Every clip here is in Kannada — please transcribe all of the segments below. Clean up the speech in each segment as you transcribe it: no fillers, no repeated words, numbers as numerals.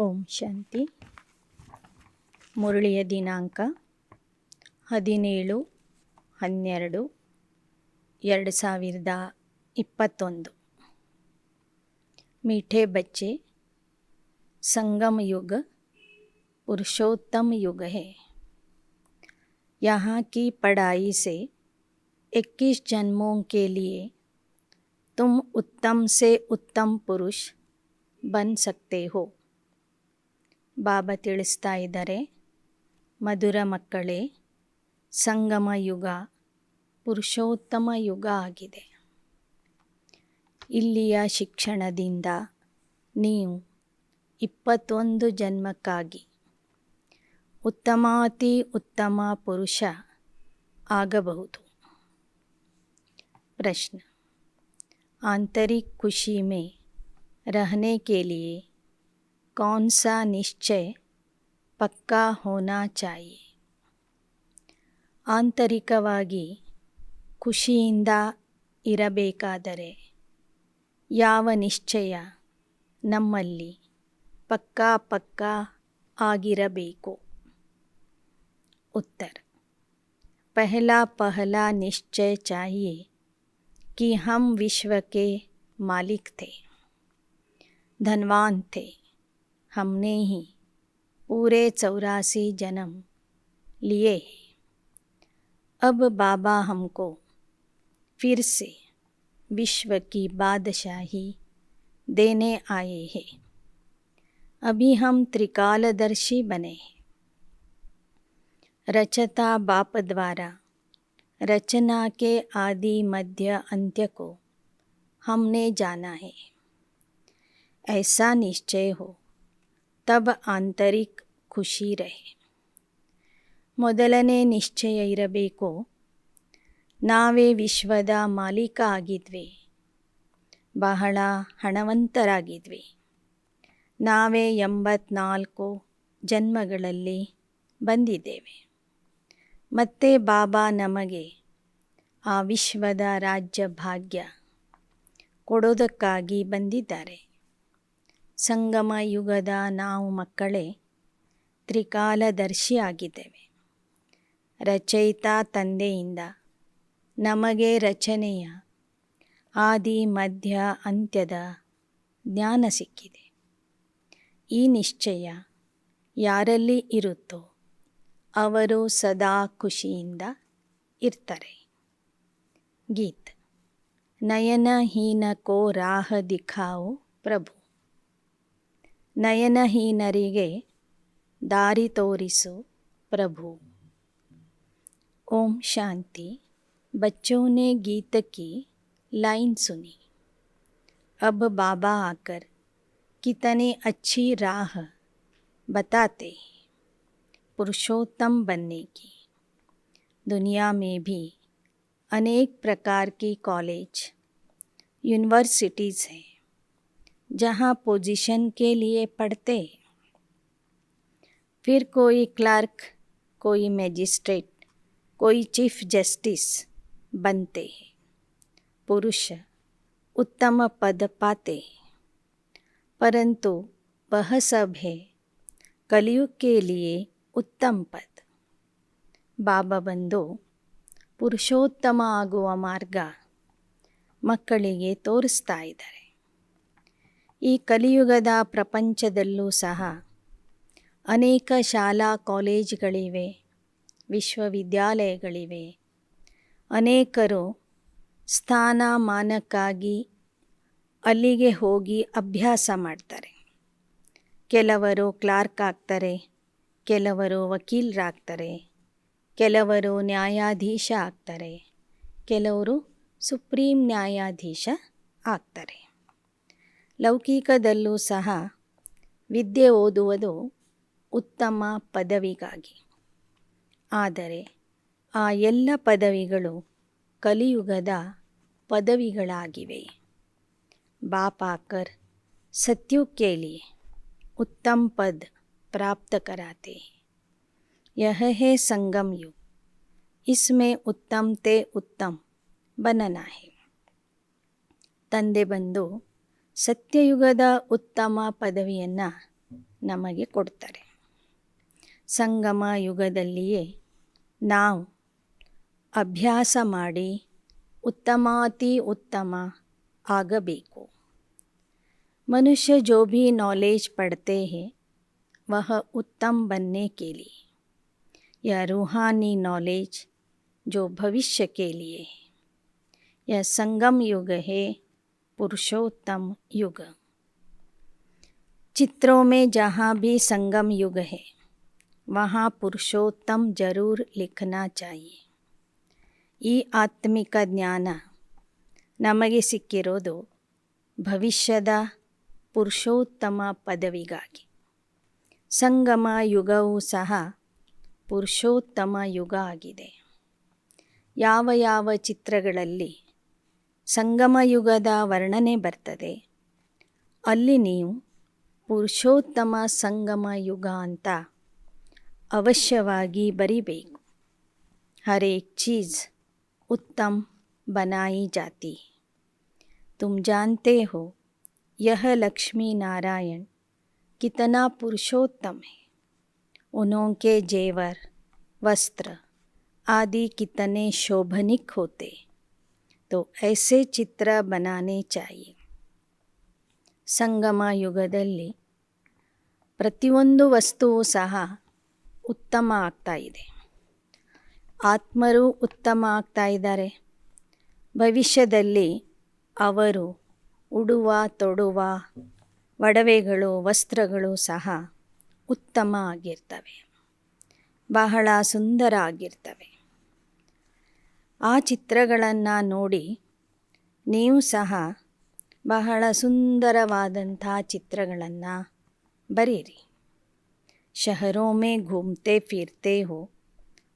ಓಂ ಶಾಂತಿ. ಮುರಳಿಯ ದಿನಾಂಕ 17/12/2021. मीठे बच्चे, संगम युग पुरुषोत्तम युग है. यहाँ की पढ़ाई से 21 जन्मों के लिए तुम उत्तम से उत्तम पुरुष बन सकते हो. ಬಾಬಾ ತಿಳಿಸ್ತಾ ಇದ್ದಾರೆ, ಮಧುರ ಮಕ್ಕಳೇ, ಸಂಗಮ ಯುಗ ಪುರುಷೋತ್ತಮ ಯುಗ ಆಗಿದೆ. ಇಲ್ಲಿಯ ಶಿಕ್ಷಣದಿಂದ ನೀವು 21 ಜನ್ಮಕ್ಕಾಗಿ ಉತ್ತಮಾತಿ ಉತ್ತಮ ಪುರುಷ ಆಗಬಹುದು. प्रश्न, आंतरिक खुशी में रहने के लिए कौन सा निश्चय पक्का होना चाहिए? ಆಂತರಿಕವಾಗಿ ಖುಷಿಯಿಂದ ಇರಬೇಕಾದರೆ ಯಾವ ನಿಶ್ಚಯ ನಮ್ಮಲ್ಲಿ ಪಕ್ಕಾ ಆಗಿರಬೇಕು? उत्तर, पहला निश्चय चाहिए कि हम विश्व के मालिक थे, धनवान थे. हमने ही पूरे 84 जन्म लिए हैं. अब बाबा हमको फिर से विश्व की बादशाही देने आए हैं. अभी हम त्रिकालदर्शी बने हैं. रचता बाप द्वारा रचना के आदि मध्य अंत्य को हमने जाना है. ऐसा निश्चय हो तब आंतरिक ಖುಷಿ ರಹೆ. ಮೊದಲನೇ ನಿಶ್ಚಯ ಇರಬೇಕು, ನಾವೇ ವಿಶ್ವದ ಮಾಲೀಕ ಆಗಿದ್ವಿ, ಬಹಳ ಹಣವಂತರಾಗಿದ್ವಿ. ನಾವೇ 84 ಜನ್ಮಗಳಲ್ಲಿ ಬಂದಿದ್ದೇವೆ. ಮತ್ತೆ ಬಾಬಾ ನಮಗೆ ಆ ವಿಶ್ವದ ರಾಜ್ಯ ಭಾಗ್ಯ ಕೊಡೋದಕ್ಕಾಗಿ ಬಂದಿದ್ದಾರೆ. ಸಂಗಮ ಯುಗದ ನಾವು ಮಕ್ಕಳೇ ತ್ರಿಕಾಲದರ್ಶಿ ಆಗಿದ್ದೇವೆ. ರಚಯಿತ ತಂದೆಯಿಂದ ನಮಗೆ ರಚನೆಯ ಆದಿ ಮಧ್ಯ ಅಂತ್ಯದ ಜ್ಞಾನ ಸಿಕ್ಕಿದೆ. ಈ ನಿಶ್ಚಯ ಯಾರಲ್ಲಿ ಇರುತ್ತೋ ಅವರು ಸದಾ ಖುಷಿಯಿಂದ ಇರ್ತಾರೆ. ಗೀತ್, ನಯನಹೀನ ಕೋ ರಾಹ ದಿಖಾओ ಪ್ರಭು. ನಯನಹೀನರಿಗೆ ದಾರಿ ತೋರಿಸು प्रभु. ओम शांति. बच्चों ने गीत की लाइन सुनी. अब बाबा आकर कितनी अच्छी राह बताते हैं पुरुषोत्तम बनने की. दुनिया में भी अनेक प्रकार की कॉलेज यूनिवर्सिटीज़ हैं जहाँ पोजीशन के लिए पढ़ते हैं. फिर कोई क्लर्क, कोई मैजिस्ट्रेट, कोई चीफ जस्टिस बनते हैं. पुरुष उत्तम पद पाते हैं, परंतु वह सब है कलयुग के लिए उत्तम पद. ಬಾಬಾ ಬಂದು ಪುರುಷೋತ್ತಮ ಆಗುವ ಮಾರ್ಗ ಮಕ್ಕಳಿಗೆ ತೋರಿಸ್ತಾ ಇದ್ದಾರೆ. ಈ ಕಲಿಯುಗದ ಪ್ರಪಂಚದಲ್ಲೂ ಸಹ ಅನೇಕ ಶಾಲಾ ಕಾಲೇಜುಗಳಿವೆ, ವಿಶ್ವವಿದ್ಯಾಲಯಗಳಿವೆ. ಅನೇಕರು ಸ್ಥಾನಮಾನಕ್ಕಾಗಿ ಅಲ್ಲಿಗೆ ಹೋಗಿ ಅಭ್ಯಾಸ ಮಾಡ್ತಾರೆ. ಕೆಲವರು ಕ್ಲಾರ್ಕ್ ಆಗ್ತಾರೆ, ಕೆಲವರು ವಕೀಲರಾಗ್ತಾರೆ, ಕೆಲವರು ನ್ಯಾಯಾಧೀಶ ಆಗ್ತಾರೆ, ಕೆಲವರು ಸುಪ್ರೀಂ ನ್ಯಾಯಾಧೀಶ ಆಗ್ತಾರೆ. ಲೌಕಿಕದಲ್ಲೂ ಸಹ ವಿದ್ಯೆ ಓದುವುದು ಉತ್ತಮ ಪದವಿಗಾಗಿ. ಆದರೆ ಆ ಎಲ್ಲ ಪದವಿಗಳು ಕಲಿಯುಗದ ಪದವಿಗಳಾಗಿವೆ. बाप आकर सत्युग के लिए उत्तम पद प्राप्त कराते हैं. यह है संगम युग. इसमें उत्तम ते उत्तम बनना है. ತಂದೆ ಬಂದು ಸತ್ಯಯುಗದ ಉತ್ತಮ ಪದವಿಯನ್ನು ನಮಗೆ ಕೊಡ್ತಾರೆ. ಸಂಗಮ ಯುಗದಲ್ಲಿಯೇ ನಾವು ಅಭ್ಯಾಸ ಮಾಡಿ ಉತ್ತಮಾತಿ ಉತ್ತಮ ಆಗಬೇಕು. मनुष्य जो भी नॉलेज पढ़ते हैं वह उत्तम बनने के लिए, यह रूहानी नॉलेज जो भविष्य के लिए है. यह संगम युग है, पुरुषोत्तम युग. चित्रों में जहाँ भी संगम युग है वहाँ पुरुषोत्तम जरूर लिखना चाहिए. ಈ ಆತ್ಮಿಕ ಜ್ಞಾನ ನಮಗೆ ಸಿಕ್ಕಿರೋದು ಭವಿಷ್ಯದ ಪುರುಷೋತ್ತಮ ಪದವಿಗಾಗಿ. ಸಂಗಮ ಯುಗವೂ ಸಹ ಪುರುಷೋತ್ತಮ ಯುಗ ಆಗಿದೆ. ಯಾವ ಯಾವ ಚಿತ್ರಗಳಲ್ಲಿ ಸಂಗಮ ಯುಗದ ವರ್ಣನೆ ಬರ್ತದೆ ಅಲ್ಲಿ ನೀವು ಪುರುಷೋತ್ತಮ ಸಂಗಮ ಯುಗ ಅಂತ ಅವಶ್ಯವಾಗಿ ಬರಿಬೇಕು. हर एक चीज़ उत्तम बनाई जाती है. तुम जानते हो यह लक्ष्मी नारायण कितना पुरुषोत्तम है. उनके जेवर वस्त्र आदि कितने शोभनिक होते, तो ऐसे चित्र बनाने चाहिए. ಸಂಗಮ ಯುಗದಲ್ಲಿ ಪ್ರತಿಯೊಂದು ವಸ್ತುವು ಸಹ ಉತ್ತಮ ಆಗ್ತಾ ಇದೆ. ಆತ್ಮರು ಉತ್ತಮ ಆಗ್ತಾ ಇದ್ದಾರೆ. ಭವಿಷ್ಯದಲ್ಲಿ ಅವರು ಉಡುವ ತೊಡುವ ಒಡವೆಗಳು ವಸ್ತ್ರಗಳು ಸಹ ಉತ್ತಮ ಆಗಿರ್ತವೆ, ಬಹಳ ಸುಂದರ ಆಗಿರ್ತವೆ. ಆ ಚಿತ್ರಗಳನ್ನು ನೋಡಿ ನೀವು ಸಹ ಬಹಳ ಸುಂದರವಾದಂಥ ಚಿತ್ರಗಳನ್ನು ಬರೀರಿ. ಶಹರೋं में घूमते फिरते हो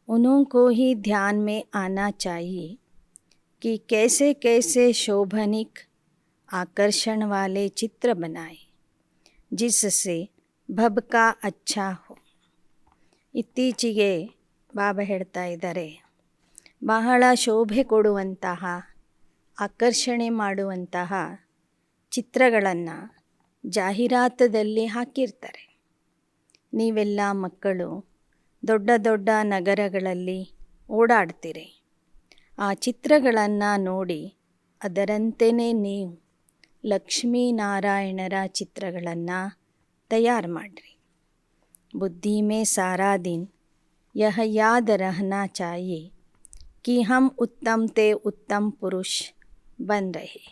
उन्हों को ही ध्यान में आना चाहिए कि कैसे कैसे शोभनिक आकर्षण वाले चित्र बनाए जिससे भबका अच्छा हो. ಇತ್ತೀಚೆಗೆ ಬಾಬಾ ಹೇಳ್ತಾ ಇದ್ದಾರೆ, ಬಹಳ ಶೋಭೆ ಕೊಡುವಂತಹ ಆಕರ್ಷಣೆ ಮಾಡುವಂತಹ ಚಿತ್ರಗಳನ್ನು ಜಾಹೀರಾತದಲ್ಲಿ ಹಾಕಿರ್ತಾರೆ. ನೀವೆಲ್ಲ ಮಕ್ಕಳು ದೊಡ್ಡ ದೊಡ್ಡ ನಗರಗಳಲ್ಲಿ ಓಡಾಡ್ತೀರಿ. ಆ ಚಿತ್ರಗಳನ್ನು ನೋಡಿ ಅದರಂತೆಯೇ ನೀವು ಲಕ್ಷ್ಮೀನಾರಾಯಣರ ಚಿತ್ರಗಳನ್ನು ತಯಾರು ಮಾಡಿರಿ. बुद्धि में सारा दिन यह याद रहना चाहिए कि हम उत्तम ते उत्तम पुरुष बन रहे.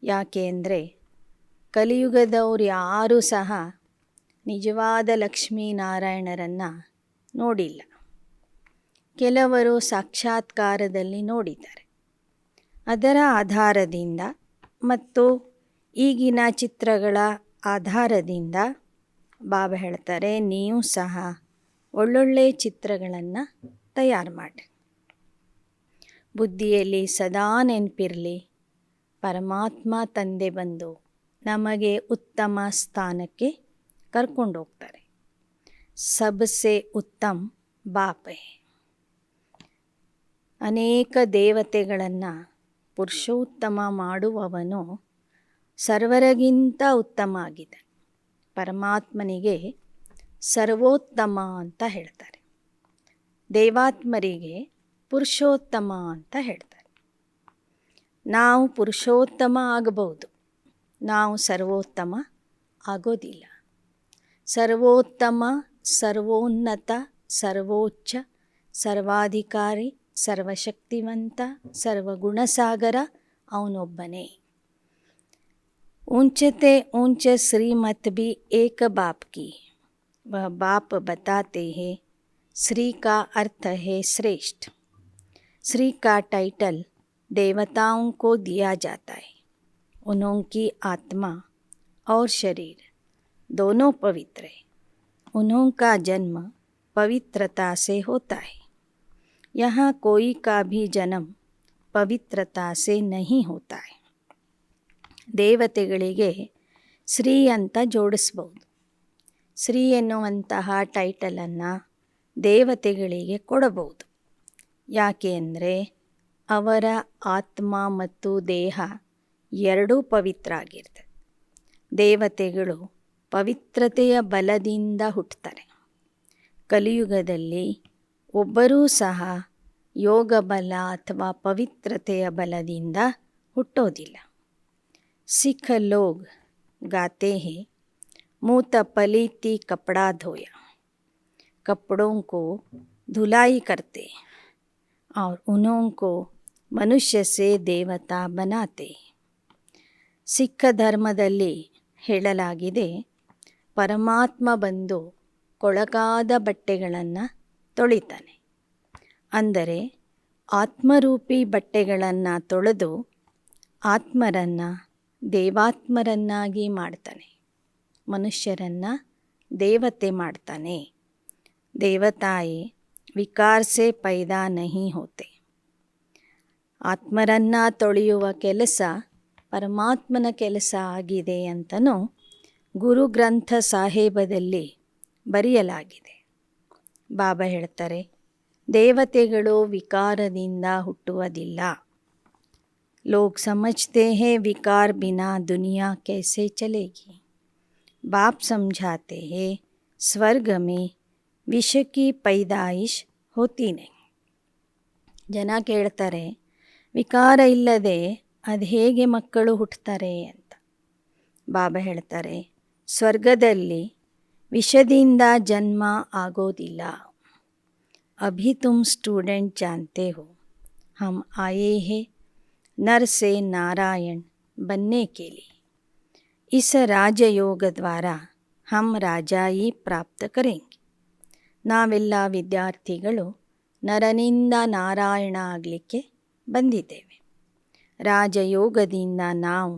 ಯಾಕೆ ಅಂದರೆ ಕಲಿಯುಗದವ್ರು ಯಾರೂ ಸಹ ನಿಜವಾದ ಲಕ್ಷ್ಮೀನಾರಾಯಣರನ್ನು ನೋಡಿಲ್ಲ. ಕೆಲವರು ಸಾಕ್ಷಾತ್ಕಾರದಲ್ಲಿ ನೋಡಿದ್ದಾರೆ. ಅದರ ಆಧಾರದಿಂದ ಮತ್ತು ಈಗಿನ ಚಿತ್ರಗಳ ಆಧಾರದಿಂದ ಬಾಬಾ ಹೇಳ್ತಾರೆ, ನೀವು ಸಹ ಒಳ್ಳೊಳ್ಳೆ ಚಿತ್ರಗಳನ್ನು ತಯಾರು ಮಾಡಿ. ಬುದ್ಧಿಯಲ್ಲಿ ಸದಾ ನೆನಪಿರಲಿ, ಪರಮಾತ್ಮ ತಂದೆ ಬಂದು ನಮಗೆ ಉತ್ತಮ ಸ್ಥಾನಕ್ಕೆ ಕರ್ಕೊಂಡು ಹೋಗ್ತಾರೆ. ಸಬ್ಸೆ ಉತ್ತಮ ಬಾಪ್ ಹೈ. ಅನೇಕ ದೇವತೆಗಳನ್ನು ಪುರುಷೋತ್ತಮ ಮಾಡುವವನು ಸರ್ವರಿಗಿಂತ ಉತ್ತಮ ಆಗಿದೆ. ಪರಮಾತ್ಮನಿಗೆ ಸರ್ವೋತ್ತಮ ಅಂತ ಹೇಳ್ತಾರೆ, ದೇವಾತ್ಮರಿಗೆ ಪುರುಷೋತ್ತಮ ಅಂತ ಹೇಳ್ತಾರೆ. ನಾವು ಪುರುಷೋತ್ತಮ ಆಗಬಹುದು, ನಾವು ಸರ್ವೋತ್ತಮ ಆಗೋದಿಲ್ಲ. ಸರ್ವೋತ್ತಮ, ಸರ್ವೋನ್ನತ, ಸರ್ವೋಚ್ಚ, ಸರ್ವಾಧಿಕಾರಿ, ಸರ್ವಶಕ್ತಿವಂತ, ಸರ್ವಗುಣಸಾಗರ ಅವನೊಬ್ಬನೇ. ऊंचते ऊंच श्रीमत भी एक बाप की, वह बाप बताते हैं श्री का अर्थ है श्रेष्ठ. श्री का टाइटल देवताओं को दिया जाता है. उनकी आत्मा और शरीर दोनों पवित्र है. उनका जन्म पवित्रता से होता है. यहाँ कोई का भी जन्म पवित्रता से नहीं होता है. ದೇವತೆಗಳಿಗೆ ಶ್ರೀ ಅಂತ ಜೋಡಿಸ್ಬೋದು. ಶ್ರೀ ಎನ್ನುವಂತಹ ಟೈಟಲನ್ನು ದೇವತೆಗಳಿಗೆ ಕೊಡಬಹುದು. ಯಾಕೆ ಅಂದರೆ ಅವರ ಆತ್ಮ ಮತ್ತು ದೇಹ ಎರಡೂ ಪವಿತ್ರ ಆಗಿರ್ತದೆ. ದೇವತೆಗಳು ಪವಿತ್ರತೆಯ ಬಲದಿಂದ ಹುಟ್ಟುತ್ತಾರೆ. ಕಲಿಯುಗದಲ್ಲಿ ಒಬ್ಬರೂ ಸಹ ಯೋಗ ಬಲ ಅಥವಾ ಪವಿತ್ರತೆಯ ಬಲದಿಂದ ಹುಟ್ಟೋದಿಲ್ಲ. ಸಿಖ್ ಲೋಗ್ ಗಾತೆ ಹೇ ಮೂತ ಪಲೀತಿ ಕಪड़ा धोया, कपड़ों को धुलाई करते और उनको ಮನುಷ್ಯ ಸೇ ದೇವತಾ ಬನಾತೆ. ಸಿಖ್ ಧರ್ಮದಲ್ಲಿ ಹೇಳಲಾಗಿದೆ, ಪರಮಾತ್ಮ ಬಂದು ಕೊಳಕಾದ ಬಟ್ಟೆಗಳನ್ನು ತೊಳಿತಾನೆ. ಅಂದರೆ ಆತ್ಮರೂಪಿ ಬಟ್ಟೆಗಳನ್ನು ತೊಳೆದು ಆತ್ಮರನ್ನು ದೇವಾತ್ಮರನ್ನಾಗಿ ಮಾಡ್ತಾನೆ, ಮನುಷ್ಯರನ್ನು ದೇವತೆ ಮಾಡ್ತಾನೆ. ದೇವತಾಯೇ ವಿಕಾರ ಸೆ ಪೈದಾ ನಹಿ ಹೋತೆ. ಆತ್ಮರನ್ನು ತೊಳೆಯುವ ಕೆಲಸ ಪರಮಾತ್ಮನ ಕೆಲಸ ಆಗಿದೆ ಅಂತಲೂ ಗುರು ಗ್ರಂಥ ಸಾಹೇಬದಲ್ಲಿ ಬರೆಯಲಾಗಿದೆ. ಬಾಬಾ ಹೇಳ್ತಾರೆ, ದೇವತೆಗಳು ವಿಕಾರದಿಂದ ಹುಟ್ಟುವುದಿಲ್ಲ. लोग समझते हैं विकार बिना दुनिया कैसे चलेगी. बाप समझाते हैं स्वर्ग में विष की पैदाइश होती नहीं. ಜನ ಕೇಳ್ತಾರೆ, ವಿಕಾರ ಇಲ್ಲದೆ ಅದು ಹೇಗೆ ಮಕ್ಕಳು ಹುಟ್ಟುತ್ತಾರೆ ಅಂತ. ಬಾಬಾ ಹೇಳ್ತಾರೆ, ಸ್ವರ್ಗದಲ್ಲಿ ವಿಷದಿಂದ ಜನ್ಮ ಆಗೋದಿಲ್ಲ. ಅಭಿ ತುಮ್ ಸ್ಟೂಡೆಂಟ್ ಜಾನ್ತೆ ಹೋ, ಹಮ್ ಆಯೇ ಹೇ नर से नारायण बनने के लिए. इस राजयोग द्वारा हम राजाई प्राप्त करेंगे. ನಾವೆಲ್ಲ ವಿದ್ಯಾರ್ಥಿಗಳು ನರನಿಂದ ನಾರಾಯಣ ಆಗಲಿಕ್ಕೆ ಬಂದಿದ್ದೇವೆ. ರಾಜಯೋಗದಿಂದ ನಾವು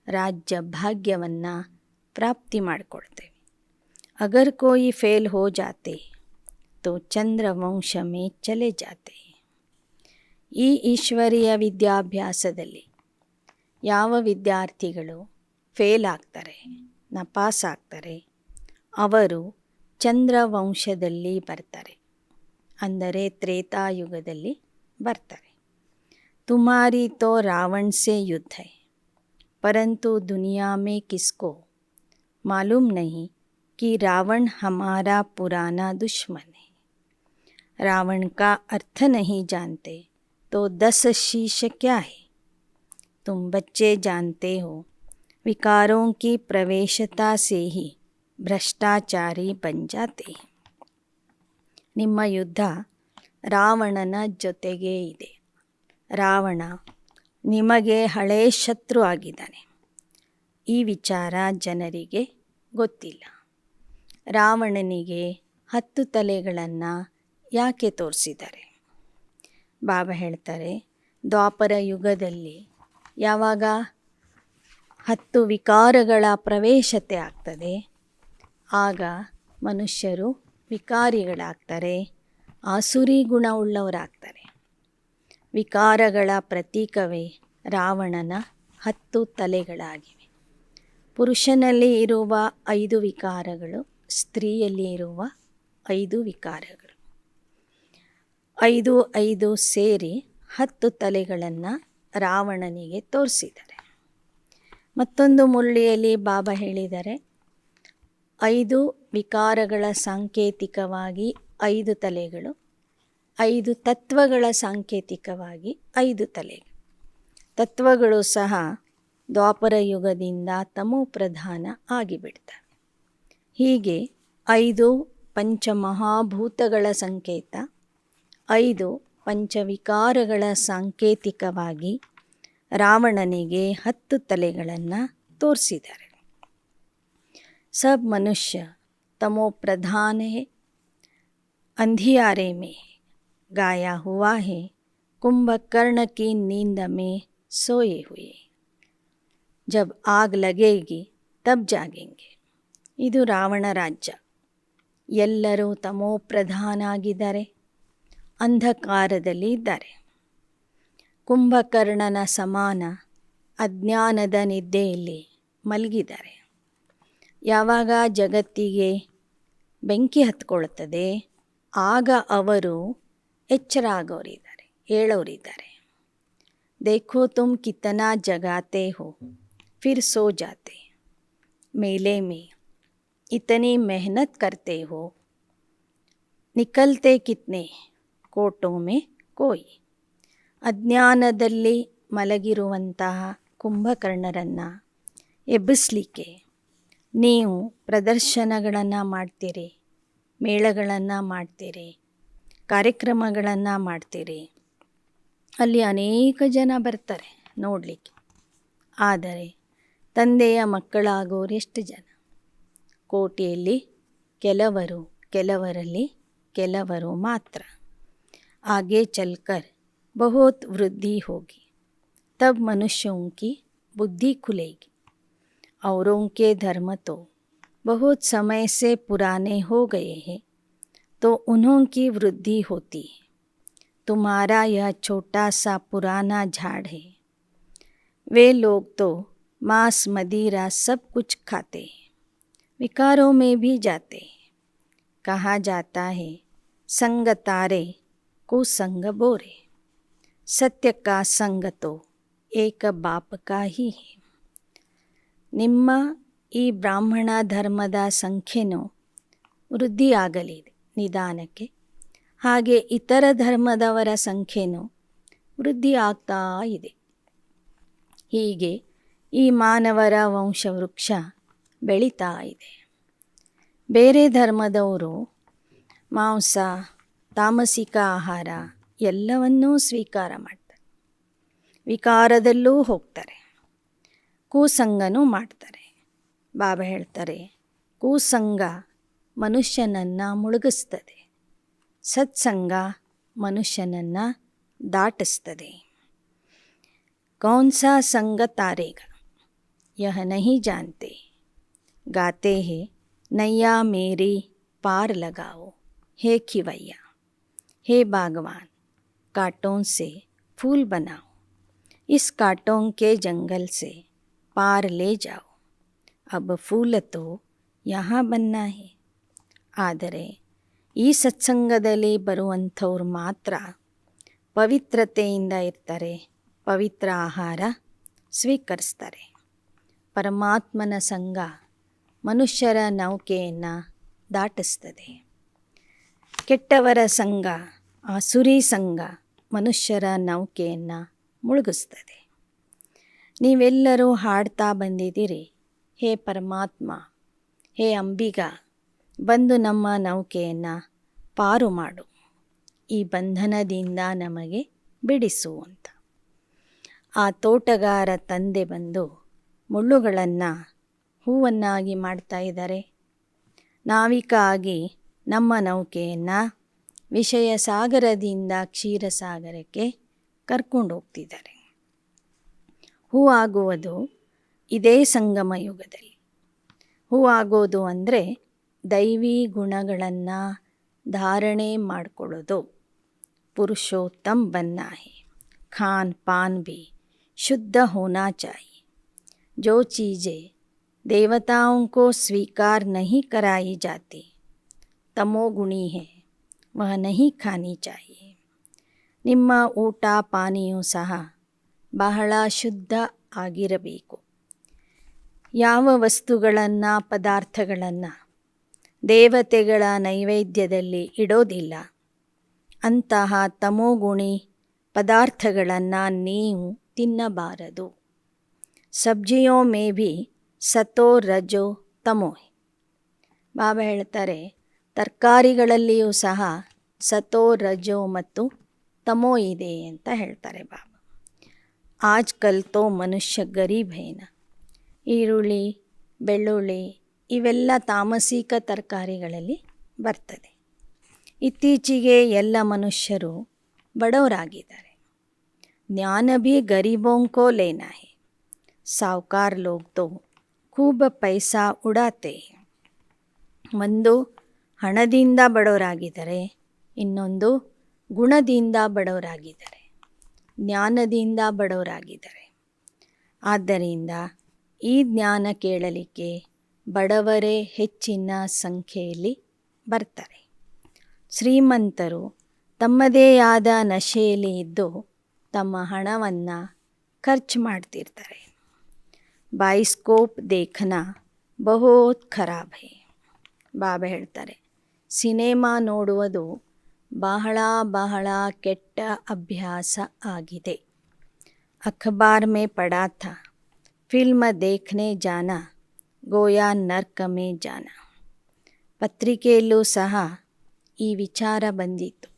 ರಾಜ್ಯ ಭಾಗ್ಯವನ್ನು ಪ್ರಾಪ್ತಿ ಮಾಡಿಕೊಳ್ತೇವೆ. ಅಗರ್ ಕೋಯಿ ಫೇಲ್ ಹೋ ಜಾತೆ ತೋ ಚಂದ್ರವಂಶ ಮೇ ಚಲೆ ಜಾತೆ. ಈ ಈಶ್ವರೀಯ ವಿದ್ಯಾಭ್ಯಾಸದಲ್ಲಿ ಯಾವ ವಿದ್ಯಾರ್ಥಿಗಳು ಫೇಲ್ ಆಗ್ತಾರೆ, ನಪಾಸ್ ಆಗ್ತಾರೆ, ಅವರು ಚಂದ್ರವಂಶದಲ್ಲಿ ಬರ್ತಾರೆ, ಅಂದರೆ ತ್ರೇತಾಯುಗದಲ್ಲಿ ಬರ್ತಾರೆ. ತುಮಾರಿ ತೋ ರಾವಣ ಸೆ ಯುದ್ಧ ಹೈ, ಪರಂತು ದುನಿಯಾ ಮೇ ಕಿಸ್ಕೋ ಮಾಲೂಮ್ ನಹಿ कि रावण हमारा पुराना दुश्मन है. रावण का अर्थ नहीं जानते तो 10 शीश क्या है. तुम बच्चे जानते हो विकारों की प्रवेशता से ही ಭ್ರಷ್ಟಾಚಾರಿ ಬನ್ ಜಾತೆ. ನಿಮ್ಮ ಯುದ್ಧ ರಾವಣನ ಜೊತೆಗೇ ಇದೆ. ರಾವಣ ನಿಮಗೆ ಹಳೇ ಶತ್ರು ಆಗಿದ್ದಾನೆ. ಈ ವಿಚಾರ ಜನರಿಗೆ ಗೊತ್ತಿಲ್ಲ. ರಾವಣನಿಗೆ 10 ತಲೆಗಳನ್ನು ಯಾಕೆ ತೋರಿಸಿದ್ದಾರೆ? ಬಾಬಾ ಹೇಳ್ತಾರೆ, ದ್ವಾಪರ ಯುಗದಲ್ಲಿ ಯಾವಾಗ 10 ವಿಕಾರಗಳ ಪ್ರವೇಶತೆ ಆಗ್ತದೆ, ಆಗ ಮನುಷ್ಯರು ವಿಕಾರಿಗಳಾಗ್ತಾರೆ, ಆಸುರಿ ಗುಣವುಳ್ಳವರಾಗ್ತಾರೆ. ವಿಕಾರಗಳ ಪ್ರತೀಕವೇ ರಾವಣನ 10 ತಲೆಗಳಾಗಿವೆ. ಪುರುಷನಲ್ಲಿ ಇರುವ 5 ವಿಕಾರಗಳು, ಸ್ತ್ರೀಯಲ್ಲಿ ಇರುವ 5 ವಿಕಾರಗಳು, 5 ಸೇರಿ 10 ತಲೆಗಳನ್ನು ರಾವಣನಿಗೆ ತೋರಿಸಿದ್ದಾರೆ. ಮತ್ತೊಂದು ಮುರಳಿಯಲ್ಲಿ ಬಾಬಾ ಹೇಳಿದ್ದಾರೆ, 5 ವಿಕಾರಗಳ ಸಾಂಕೇತಿಕವಾಗಿ 5 ತಲೆಗಳು, 5 ತತ್ವಗಳ ಸಾಂಕೇತಿಕವಾಗಿ 5 ತಲೆಗಳು. ತತ್ವಗಳು ಸಹ ದ್ವಾಪರ ಯುಗದಿಂದ ತಮೋ ಪ್ರಧಾನ ಆಗಿಬಿಡ್ತವೆ. ಹೀಗೆ 5 ಪಂಚಮಹಾಭೂತಗಳ ಸಂಕೇತ, 5 ಪಂಚವಿಕಾರಗಳ ಸಾಂಕೇತಿಕವಾಗಿ ರಾವಣನಿಗೆ 10 ತಲೆಗಳನ್ನು ತೋರಿಸಿದ್ದಾರೆ. सब मनुष्य तमो प्रधान है, अंधियारे में गाया हुआ है, कुंभकर्ण की नींद में सोए हुए. जब आग लगेगी तब जागेंगे. ಇದು ರಾವಣ ರಾಜ್ಯ. ಎಲ್ಲರೂ ತಮೋ ಪ್ರಧಾನ ಆಗಿದ್ದಾರೆ, ಅಂಧಕಾರದಲ್ಲಿ ಇದ್ದಾರೆ. ಕುಂಭಕರ್ಣನ ಸಮಾನ ಅಜ್ಞಾನದ ನಿದ್ದೆಯಲ್ಲಿ ಮಲಗಿದ್ದಾರೆ. ಯಾವಾಗ ಜಗತ್ತಿಗೆ ಬೆಂಕಿ ಹತ್ಕೊಳ್ತದೆ, ಆಗ ಅವರು ಎಚ್ಚರ ಆಗೋರಿದ್ದಾರೆ, ಏಳೋರಿದ್ದಾರೆ. देखो तुम कितना जगाते हो फिर सो जाते. मेले में इतनी मेहनत करते हो, निकलते कितने ಕೋಟೋ ಮೇ ಕೋಯಿ. ಅಜ್ಞಾನದಲ್ಲಿ ಮಲಗಿರುವಂತಹ ಕುಂಭಕರ್ಣರನ್ನು ಎಬ್ಬಿಸಲಿಕ್ಕೆ ನೀವು ಪ್ರದರ್ಶನಗಳನ್ನು ಮಾಡ್ತೀರಿ, ಮೇಳಗಳನ್ನು ಮಾಡ್ತೀರಿ, ಕಾರ್ಯಕ್ರಮಗಳನ್ನು ಮಾಡ್ತೀರಿ. ಅಲ್ಲಿ ಅನೇಕ ಜನ ಬರ್ತಾರೆ ನೋಡಲಿಕ್ಕೆ. ಆದರೆ ತಂದೆಯ ಮಕ್ಕಳಾಗೋರು ಎಷ್ಟು ಜನ? ಕೋಟಿಯಲ್ಲಿ ಕೆಲವರಲ್ಲಿ ಕೆಲವರು ಮಾತ್ರ. आगे चलकर बहुत वृद्धि होगी, तब मनुष्यों की बुद्धि खुलेगी. औरों के धर्म तो बहुत समय से पुराने हो गए हैं, तो उन्हों की वृद्धि होती है. तुम्हारा यह छोटा सा पुराना झाड़ है. वे लोग तो मांस मदिरा सब कुछ खाते हैं, विकारों में भी जाते हैं. कहा जाता है संग तारे कुसंग बोरे, सत्य का संग तो ಏಕ ಬಾಪ ಕಾ ಹಿ ಹೇ. ನಿಮ್ಮ ಈ ಬ್ರಾಹ್ಮಣ ಧರ್ಮದ ಸಂಖ್ಯೆನೂ ವೃದ್ಧಿಯಾಗಲಿದೆ ನಿಧಾನಕ್ಕೆ. ಹಾಗೆ ಇತರ ಧರ್ಮದವರ ಸಂಖ್ಯೆನೂ ವೃದ್ಧಿ ಆಗ್ತಾ ಇದೆ. ಹೀಗೆ ಈ ಮಾನವರ ವಂಶವೃಕ್ಷ ಬೆಳೀತಾ ಇದೆ. ಬೇರೆ ಧರ್ಮದವರು ಮಾಂಸ, ತಾಮಸಿಕ ಆಹಾರ ಎಲ್ಲವನ್ನೂ ಸ್ವೀಕಾರ ಮಾಡ್ತಾರೆ, ವಿಕಾರದಲ್ಲೂ ಹೋಗ್ತಾರೆ, ಕೂಸಂಗನೂ ಮಾಡ್ತಾರೆ. ಬಾಬಾ ಹೇಳ್ತಾರೆ, ಕೂಸಂಗ ಮನುಷ್ಯನನ್ನು ಮುಳುಗಿಸ್ತದೆ, ಸತ್ಸಂಗ ಮನುಷ್ಯನನ್ನು ದಾಟಿಸ್ತದೆ. कौन सा संग तारेगा यह नहीं जानते, गाते हैं नैया मेरी पार लगाओ हे खिवैया. हे बागवान, कांटों से फूल बनाओ, इस कांटों के जंगल से पार ले जाओ. अब फूल तो यहाँ बनना है. ಆದರೆ ಈ ಸತ್ಸಂಗದಲ್ಲಿ ಬರುವಂಥವ್ರು ಮಾತ್ರ ಪವಿತ್ರತೆಯಿಂದ ಇರ್ತಾರೆ, ಪವಿತ್ರ ಆಹಾರ ಸ್ವೀಕರಿಸ್ತಾರೆ. ಪರಮಾತ್ಮನ ಸಂಘ ಮನುಷ್ಯರ ನೌಕೆಯನ್ನು ದಾಟಿಸ್ತದೆ. ಕೆಟ್ಟವರ ಸಂಘ, ಆಸುರಿ ಸಂಘ ಮನುಷ್ಯರ ನೌಕೆಯನ್ನು ಮುಳುಗಿಸ್ತದೆ. ನೀವೆಲ್ಲರೂ ಹಾಡ್ತಾ ಬಂದಿದ್ದೀರಿ, ಹೇ ಪರಮಾತ್ಮ, ಹೇ ಅಂಬಿಗ, ಬಂದು ನಮ್ಮ ನೌಕೆಯನ್ನು ಪಾರು ಮಾಡು, ಈ ಬಂಧನದಿಂದ ನಮಗೆ ಬಿಡಿಸು ಅಂತ. ಆ ತೋಟಗಾರ ತಂದೆ ಬಂದು ಮುಳ್ಳುಗಳನ್ನು ಹೂವನ್ನಾಗಿ ಮಾಡ್ತಾ ಇದ್ದಾರೆ. ನಾವಿಕ ಆಗಿ ನಮ್ಮ ನೌಕೆಯನ್ನು ವಿಷಯ ಸಾಗರದಿಂದ ಕ್ಷೀರಸಾಗರಕ್ಕೆ ಕರ್ಕೊಂಡು ಹೋಗ್ತಿದ್ದಾರೆ. ಹೂವಾಗುವುದು ಇದೇ ಸಂಗಮ ಯುಗದಲ್ಲಿ. ಹೂವಾಗೋದು ಅಂದರೆ ದೈವಿ ಗುಣಗಳನ್ನು ಧಾರಣೆ ಮಾಡಿಕೊಳ್ಳೋದು. पुरुषोत्तम बनना है, खान पान भी शुद्ध होना चाहिए. जो चीज़ें देवताओं को स्वीकार नहीं कराई जाती, तमोगुणी है, वह नहीं खानी चाहिए. ನಿಮ್ಮ ಊಟ ಪಾನೀಯೂ ಸಹ ಬಹಳ ಶುದ್ಧ ಆಗಿರಬೇಕು. ಯಾವ ವಸ್ತುಗಳನ್ನು, ಪದಾರ್ಥಗಳನ್ನು ದೇವತೆಗಳ ನೈವೇದ್ಯದಲ್ಲಿ ಇಡೋದಿಲ್ಲ, ಅಂತಹ ತಮೋಗುಣಿ ಪದಾರ್ಥಗಳನ್ನು ನೀವು ತಿನ್ನಬಾರದು. ಸಬ್ಜಿಯೋ ಮೇ ಭಿ ಸತೋ ರಜೋ ತಮೋ. ಬಾಬಾ ಹೇಳ್ತಾರೆ, ತರಕಾರಿಗಳಲ್ಲಿಯೂ ಸಹ ಸತೋ ರಜೋ ಮತ್ತು ತಮೋ ಇದೆ ಅಂತ ಹೇಳ್ತಾರೆ ಬಾಬಾ. ಆಜ್ ಕಲ್ ತೋ ಮನುಷ್ಯ ಗರೀಬ್ ಹೇನ. ಈರುಳ್ಳಿ, ಬೆಳ್ಳುಳ್ಳಿ ಇವೆಲ್ಲ ತಾಮಸಿಕ ತರಕಾರಿಗಳಲ್ಲಿ ಬರ್ತದೆ. ಇತ್ತೀಚೆಗೆ ಎಲ್ಲ ಮನುಷ್ಯರು ಬಡವರಾಗಿದ್ದಾರೆ. ಜ್ಞಾನ ಭಿ ಗರೀಬೋಂ ಕೋ ಲೇನಾ ಹೈ. ಸಾಹುಕಾರ್ ಲೋಗ್ ತೋ ಖೂಬ್ ಪೈಸಾ ಉಡಾತೆ. ಒಂದು ಹಣದಿಂದ ಬಡವರಾಗಿದ್ದಾರೆ, ಇನ್ನೊಂದು ಗುಣದಿಂದ ಬಡವರಾಗಿದ್ದಾರೆ, ಜ್ಞಾನದಿಂದ ಬಡವರಾಗಿದ್ದಾರೆ. ಆದ್ದರಿಂದ ಈ ಜ್ಞಾನ ಕೇಳಲಿಕ್ಕೆ ಬಡವರೇ ಹೆಚ್ಚಿನ ಸಂಖ್ಯೆಯಲ್ಲಿ ಬರ್ತಾರೆ. ಶ್ರೀಮಂತರು ತಮ್ಮದೇ ಆದ ನಶೆಯಲ್ಲಿ ಇದ್ದು ತಮ್ಮ ಹಣವನ್ನು ಖರ್ಚು ಮಾಡ್ತಿರ್ತಾರೆ. ಬಾಯಿಸ್ಕೋಪ್ ದೇಖನಾ ಬಹುತ್ ಖರಾಬ್ ಹೈ. ಬಾಬಾ ಹೇಳ್ತಾರೆ, ಸಿನೆಮಾ ನೋಡುವುದು ಬಹಳ ಬಹಳ ಕೆಟ್ಟ ಅಭ್ಯಾಸ ಆಗಿದೆ. ಅಖಬಾರ್ ಮೇ ಪಢಾ ಥಾ, ಫಿಲ್ಮ್ ದೇಖ್ನೆ ಜಾನಾ ಗೋಯಾ ನರ್ಕ ಮೇ ಜಾನಾ. ಪತ್ರಿಕೆಯಲ್ಲೂ ಸಹ ಈ ವಿಚಾರ ಬಂದಿತ್ತು.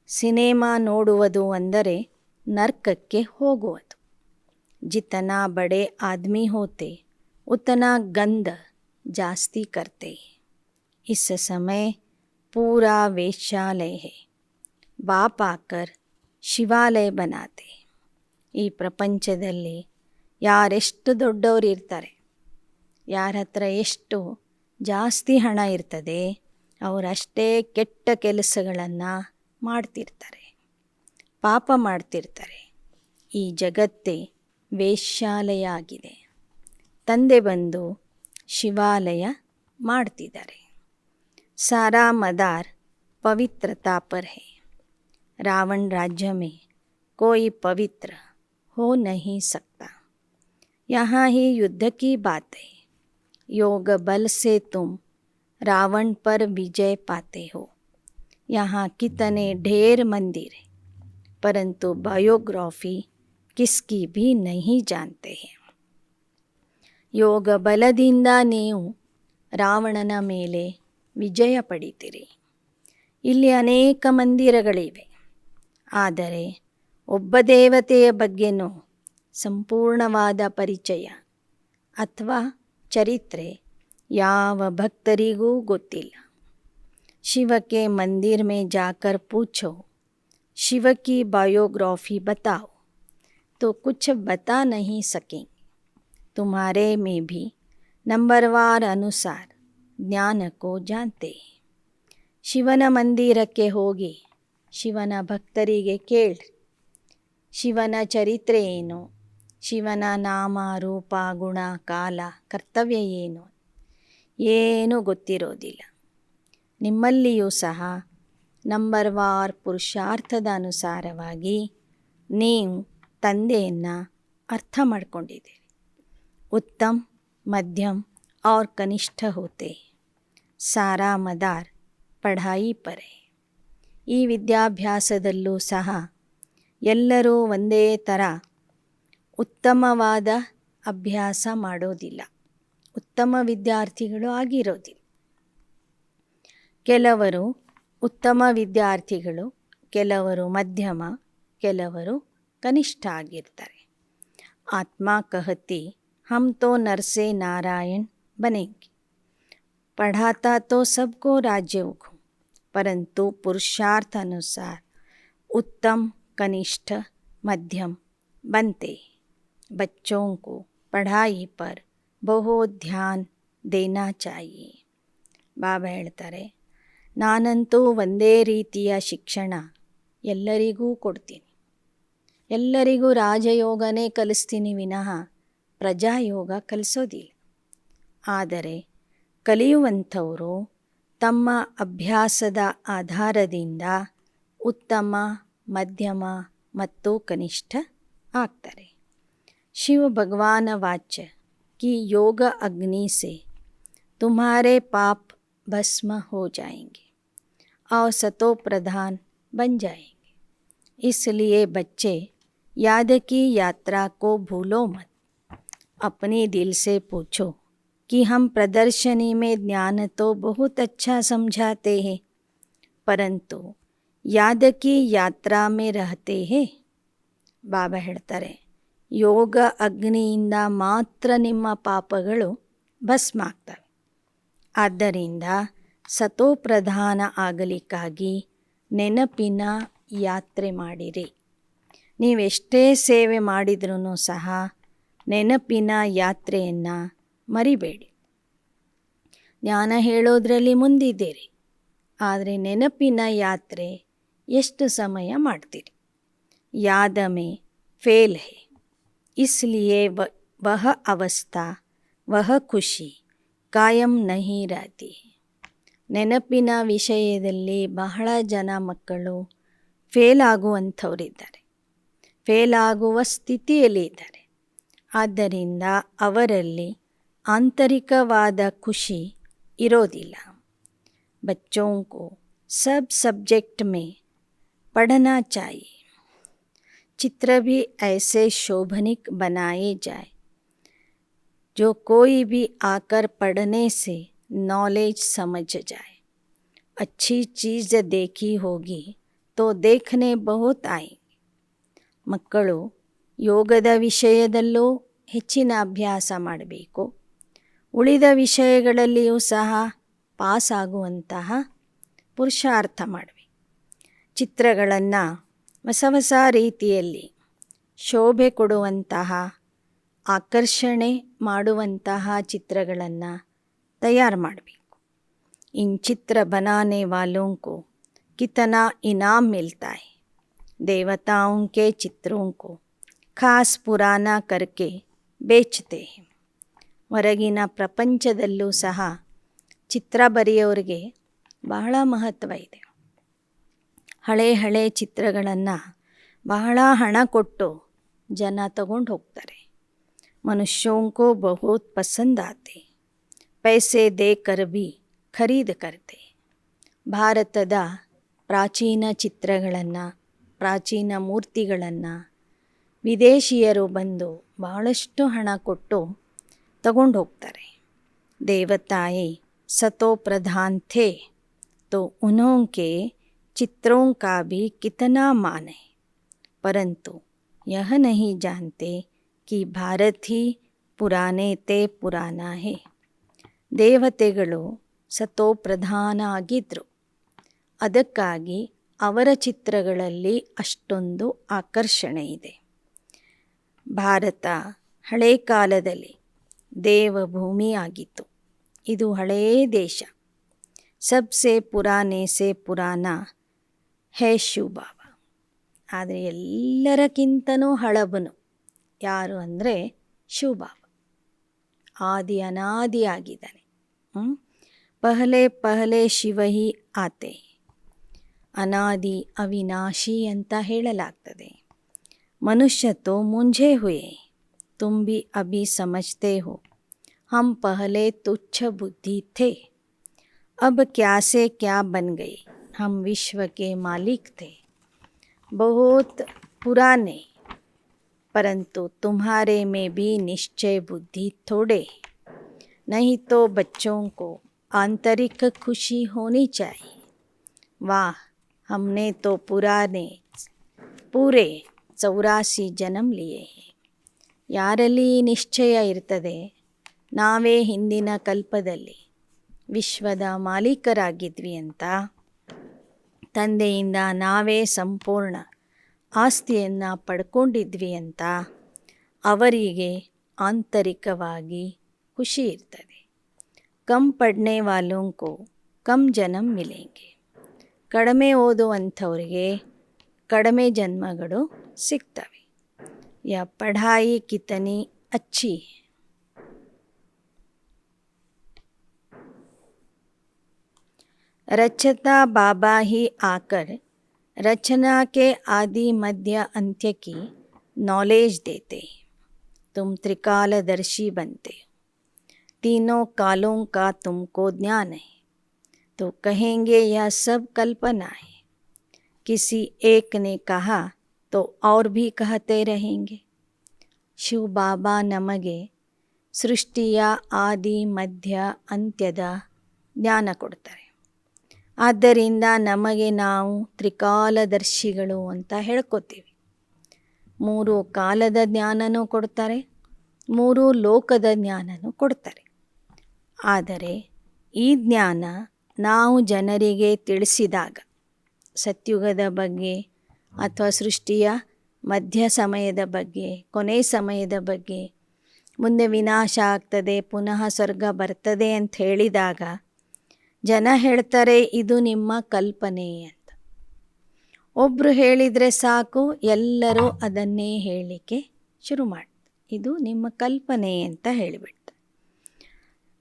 ಸಿನೆಮಾ ನೋಡುವುದು ಅಂದರೆ ನರ್ಕಕ್ಕೆ ಹೋಗುವುದು. ಜಿತನಾ ಬಡೆ ಆದ್ಮಿ ಹೋತೆ ಉತನಾ ಗಂಧ ಜಾಸ್ತಿ ಕರ್ತೆ. इस समय पूरा वेश्यालय है. बाप आकर ಶಿವಾಲಯ बनाते. ಈ ಪ್ರಪಂಚದಲ್ಲಿ ಯಾರೆಷ್ಟು ದೊಡ್ಡವರು ಇರ್ತಾರೆ, ಯಾರ ಹತ್ರ ಎಷ್ಟು ಜಾಸ್ತಿ ಹಣ ಇರ್ತದೆ, ಅವರಷ್ಟೇ ಕೆಟ್ಟ ಕೆಲಸಗಳನ್ನು ಮಾಡ್ತಿರ್ತಾರೆ, ಪಾಪ ಮಾಡ್ತಿರ್ತಾರೆ. ಈ ಜಗತ್ತೇ ವೇಶ್ಯಾಲಯ ಆಗಿದೆ. ತಂದೆ ಬಂದು ಶಿವಾಲಯ ಮಾಡ್ತಿದ್ದಾರೆ. सारा मदार पवित्रता पर है. रावण राज्य में कोई पवित्र हो नहीं सकता. यहाँ ही युद्ध की बात है. योग बल से तुम रावण पर विजय पाते हो. यहाँ कितने ढेर मंदिर है, परंतु बायोग्राफी किसकी भी नहीं जानते हैं. ಯೋಗ ಬಲದಿಂದ ನೀವು ರಾವಣನ ಮೇಲೆ ವಿಜಯ ಪಡಿತೀರಿ. ಇಲ್ಲಿ ಅನೇಕ ಮಂದಿರಗಳಿವೆ, ಆದರೆ ಒಬ್ಬ ದೇವತೆಯ ಬಗ್ಗೆನೂ ಸಂಪೂರ್ಣವಾದ ಪರಿಚಯ ಅಥವಾ ಚರಿತ್ರೆ ಯಾವ ಭಕ್ತರಿಗೂ ಗೊತ್ತಿಲ್ಲ. ಶಿವ के मंदिर में जाकर पूछो, शिव की बायोग्राफी बताओ, तो कुछ बता नहीं सकेंगे. तुम्हारे में भी नंबरवार अनुसार ಜ್ಞಾನಕ್ಕೋ ಜಾನ್ತೆ. ಶಿವನ ಮಂದಿರಕ್ಕೆ ಹೋಗಿ ಶಿವನ ಭಕ್ತರಿಗೆ ಕೇಳ್ರಿ, ಶಿವನ ಚರಿತ್ರೆ ಏನು, ಶಿವನ ನಾಮ ರೂಪ ಗುಣ ಕಾಲ ಕರ್ತವ್ಯ ಏನು, ಏನೂ ಗೊತ್ತಿರೋದಿಲ್ಲ. ನಿಮ್ಮಲ್ಲಿಯೂ ಸಹ ನಂಬರ್ವಾರ್ ಪುರುಷಾರ್ಥದ ಅನುಸಾರವಾಗಿ ನೀವು ತಂದೆಯನ್ನು ಅರ್ಥ ಮಾಡ್ಕೊಂಡಿದ್ದೀರಿ. ಉತ್ತಮ್, ಮಧ್ಯಮ್ और कनिष्ठ होते. ಸಾರಾ ಮದಾರ್ ಪಢಾಯಿ ಪರೆ. ಈ ವಿದ್ಯಾಭ್ಯಾಸದಲ್ಲೂ ಸಹ ಎಲ್ಲರೂ ಒಂದೇ ಥರ ಉತ್ತಮವಾದ ಅಭ್ಯಾಸ ಮಾಡೋದಿಲ್ಲ, ಉತ್ತಮ ವಿದ್ಯಾರ್ಥಿಗಳು ಆಗಿರೋದಿಲ್ಲ. ಕೆಲವರು ಉತ್ತಮ ವಿದ್ಯಾರ್ಥಿಗಳು, ಕೆಲವರು ಮಧ್ಯಮ, ಕೆಲವರು ಕನಿಷ್ಠ ಆಗಿರ್ತಾರೆ. ಆತ್ಮ ಕಹತಿ हम तो नर से नारायण बनेंगे. पढ़ाता तो सबको राजयोग हूँ, परंतु पुरुषार्थ अनुसार उत्तम, कनिष्ठ, मध्यम बनते. बच्चों को पढ़ाई पर बहुत ध्यान देना चाहिए. ಬಾಬಾ ಹೇಳ್ತಾರೆ, ನಾನಂತೂ ಒಂದೇ ರೀತಿಯ ಶಿಕ್ಷಣ ಎಲ್ಲರಿಗೂ ಕೊಡ್ತೀನಿ. ಎಲ್ಲರಿಗೂ ರಾಜಯೋಗನೇ ಕಲಿಸ್ತೀನಿ ವಿನಃ ಪ್ರಜಾಯೋಗ ಕಲಿಸೋದಿಲ್ಲ. ಆದರೆ ಕಲಿಯುವಂಥವರು ತಮ್ಮ ಅಭ್ಯಾಸದ ಆಧಾರದಿಂದ ಉತ್ತಮ, ಮಧ್ಯಮ ಮತ್ತು ಕನಿಷ್ಠ ಆಗ್ತಾರೆ. ಶಿವ ಭಗವಾನ ವಾಚ್ಯ कि योग अग्नि से तुम्हारे पाप भस्म हो जाएंगे और सतो प्रधान बन जाएंगे. इसलिए बच्चे याद की यात्रा को भूलो मत. अपने दिल से पूछो कि हम प्रदर्शनी में ज्ञान तो बहुत अच्छा समझाते हैं, परंतु याद की यात्रा में रहते हैं. ಬಾಬಾ ಹೇಳ್ತಾರೆ, ಯೋಗ ಅಗ್ನಿಯಿಂದ ಮಾತ್ರ ನಿಮ್ಮ ಪಾಪಗಳು ಭಸ್ಮ ಆಗ್ತವೆ. ಆದ್ದರಿಂದ ಸತೋಪ್ರಧಾನ ಆಗಲಿಕ್ಕಾಗಿ ನೆನಪಿನ ಯಾತ್ರೆ ಮಾಡಿರಿ. ನೀವೆಷ್ಟೇ ಸೇವೆ ಮಾಡಿದ್ರೂ ಸಹ ನೆನಪಿನ ಯಾತ್ರೆಯನ್ನು ಮರಿಬೇಡಿ. ಜ್ಞಾನ ಹೇಳೋದ್ರಲ್ಲಿ ಮುಂದಿದ್ದೀರಿ, ಆದರೆ ನೆನಪಿನ ಯಾತ್ರೆ ಎಷ್ಟು ಸಮಯ ಮಾಡ್ತೀರಿ? ಯಾದ ಮೇ ಫೇಲ್ ಹೇ, ಇಸ್ಲಿಯೇ ವಹ ಅವಸ್ಥಾ ವಹ ಖುಷಿ ಕಾಯಂ ನಹಿ ರಹತಿ. ನೆನಪಿನ ವಿಷಯದಲ್ಲಿ ಬಹಳ ಜನ ಮಕ್ಕಳು ಫೇಲ್ ಆಗುವಂಥವರಿದ್ದಾರೆ, ಫೇಲ್ ಆಗುವ ಸ್ಥಿತಿಯಲ್ಲಿ ಇದ್ದಾರೆ. ಆದ್ದರಿಂದ ಅವರಲ್ಲಿ ಆಂತರಿಕವಾದ ಖುಷಿ इरोदिಲ್ಲ. बच्चों को सब सब्जेक्ट में पढ़ना चाहिए. चित्र भी ऐसे शोभनिक बनाए जाए जो कोई भी आकर पढ़ने से नॉलेज समझ जाए. अच्छी चीज़ देखी होगी तो देखने बहुत आएंगे. ಮಕ್ಕಳು ಯೋಗದ ವಿಷಯದಲ್ಲೂ ಹೆಚ್ಚಿನ ಅಭ್ಯಾಸ ಮಾಡಬೇಕು. ಉಳಿದ ವಿಷಯಗಳಲ್ಲಿಯೂ ಸಹ ಪಾಸ್ ಆಗುವಂತಹ ಪುರುಷಾರ್ಥ ಮಾಡಬೇಕು. ಚಿತ್ರಗಳನ್ನು ಹೊಸ ಹೊಸ ರೀತಿಯಲ್ಲಿ ಶೋಭೆ ಕೊಡುವಂತಹ, ಆಕರ್ಷಣೆ ಮಾಡುವಂತಹ ಚಿತ್ರಗಳನ್ನು ತಯಾರು ಮಾಡಬೇಕು. इन चित्र बनाने वालों को कितना इनाम मिलता है. देवताओं के चित्रों को खास पुराना करके बेचते हैं. ಹೊರಗಿನ ಪ್ರಪಂಚದಲ್ಲೂ ಸಹ ಚಿತ್ರ ಬರೆಯೋರಿಗೆ ಬಹಳ ಮಹತ್ವ ಇದೆ. ಹಳೆ ಚಿತ್ರಗಳನ್ನು ಬಹಳ ಹಣ ಕೊಟ್ಟು ಜನ ತಗೊಂಡು ಹೋಗ್ತಾರೆ. ಮನುಷ್ಯೋं को बहुत पसंद आते, पैसे देकर भी ಖರೀದ್ करते. ಭಾರತದ ಪ್ರಾಚೀನ ಚಿತ್ರಗಳನ್ನು, ಪ್ರಾಚೀನ ಮೂರ್ತಿಗಳನ್ನು ವಿದೇಶಿಯರು ಬಂದು ಬಹಳಷ್ಟು ಹಣ ಕೊಟ್ಟು ತಗೊಂಡು ಹೋಗ್ತಾರೆ. ದೇವತಾಯೇ सतो प्रधान थे तो उन्होंने चित्रों का भी कितना मान है, परंतु यह नहीं जानते कि भारत ही पुराने ते पुराना है. ದೇವತೆಗಳು ಸತೋ ಪ್ರಧಾನ ಆಗಿದ್ದರು. ಅದಕ್ಕಾಗಿ ಅವರ ಚಿತ್ರಗಳಲ್ಲಿ ಅಷ್ಟೊಂದು ಆಕರ್ಷಣೆ ಇದೆ. ಭಾರತ ಹಳೆ ಕಾಲದಲ್ಲಿ ದೇವಭೂಮಿ ಆಗಿತ್ತು. ಇದು ಹಳೆಯ ದೇಶ. ಸಬ್ಸೆ ಪುರಾನೆ ಸೆ ಪುರಾಣ ಹೇ ಶಿವಬಾಬಾ. ಆದರೆ ಎಲ್ಲರಕ್ಕಿಂತನೂ ಹಳಬನು ಯಾರು ಅಂದರೆ ಶಿವಬಾಬಾ. ಆದಿ ಅನಾದಿಯಾಗಿದ್ದಾನೆ. ಪಹಲೆ ಪಹಲೆ ಶಿವ ಹಿ ಆತೆ. ಅನಾದಿ ಅವಿನಾಶಿ ಅಂತ ಹೇಳಲಾಗ್ತದೆ. ಮನುಷ್ಯ ತೋ ಮುಂझे हुए, तुम भी अभी समझते हो. हम पहले तुच्छ बुद्धि थे, अब क्या से क्या बन गए. हम विश्व के मालिक थे, बहुत पुराने, परंतु तुम्हारे में भी निश्चय बुद्धि थोड़े. नहीं तो बच्चों को आंतरिक खुशी होनी चाहिए. वाह, हमने तो पूरे 84 जन्म लिए हैं. ಯಾರಲ್ಲಿ ನಿಶ್ಚಯ ಇರ್ತದೆ, ನಾವೇ ಹಿಂದಿನ ಕಲ್ಪದಲ್ಲಿ ವಿಶ್ವದ ಮಾಲೀಕರಾಗಿದ್ವಿ ಅಂತ, ತಂದೆಯಿಂದ ನಾವೇ ಸಂಪೂರ್ಣ ಆಸ್ತಿಯನ್ನು ಪಡ್ಕೊಂಡಿದ್ವಿ ಅಂತ ಅವರಿಗೆ ಆಂತರಿಕವಾಗಿ ಖುಷಿ ಇರ್ತದೆ. ಕಮ್ ಪಡ್ನೆ ವಾಲೋಂ ಕೋ ಕಮ್ ಜನ್ಮ ಮಿಲೆಂಗೆ. ಕಡಿಮೆ ಓದುವಂಥವ್ರಿಗೆ ಕಡಿಮೆ ಜನ್ಮಗಳು ಸಿಗ್ತವೆ. ಯಾ ಪಢಾಯಿ ಕಿತನಿ ಅಚ್ಚಿ. रचता बाबा ही आकर रचना के आदि मध्य अंत्य की नॉलेज देते. तुम त्रिकालदर्शी बनते हो. तीनों कालों का तुमको ज्ञान है, तो कहेंगे यह सब कल्पना है. किसी एक ने कहा तो और भी कहते रहेंगे. ಶಿವ ಬಾಬಾ ನಮಗೆ ಸೃಷ್ಟಿಯ ಆದಿ ಮಧ್ಯ ಅಂತ್ಯದ ಜ್ಞಾನ ಕೊಡ್ತಾರೆ. ಆದ್ದರಿಂದ ನಮಗೆ ನಾವು ತ್ರಿಕಾಲದರ್ಶಿಗಳು ಅಂತ ಹೇಳ್ಕೊತೀವಿ. 3 ಕಾಲದ ಜ್ಞಾನನೂ ಕೊಡ್ತಾರೆ, 3 ಲೋಕದ ಜ್ಞಾನನೂ ಕೊಡ್ತಾರೆ. ಆದರೆ ಈ ಜ್ಞಾನ ನಾವು ಜನರಿಗೆ ತಿಳಿಸಿದಾಗ, ಸತ್ಯುಗದ ಬಗ್ಗೆ ಅಥವಾ ಸೃಷ್ಟಿಯ ಮಧ್ಯ ಸಮಯದ ಬಗ್ಗೆ, ಕೊನೆ ಸಮಯದ ಬಗ್ಗೆ, ಮುಂದೆ ವಿನಾಶ ಆಗ್ತದೆ, ಪುನಃ ಸ್ವರ್ಗ ಬರ್ತದೆ ಅಂತ ಹೇಳಿದಾಗ ಜನ ಹೇಳ್ತಾರೆ ಇದು ನಿಮ್ಮ ಕಲ್ಪನೆ ಅಂತ. ಒಬ್ಬರು ಹೇಳಿದರೆ ಸಾಕು, ಎಲ್ಲರೂ ಅದನ್ನೇ ಹೇಳಲಿಕ್ಕೆ ಶುರು ಮಾಡ್ತಾರೆ. ಇದು ನಿಮ್ಮ ಕಲ್ಪನೆ ಅಂತ ಹೇಳಿಬಿಡ್ತಾರೆ.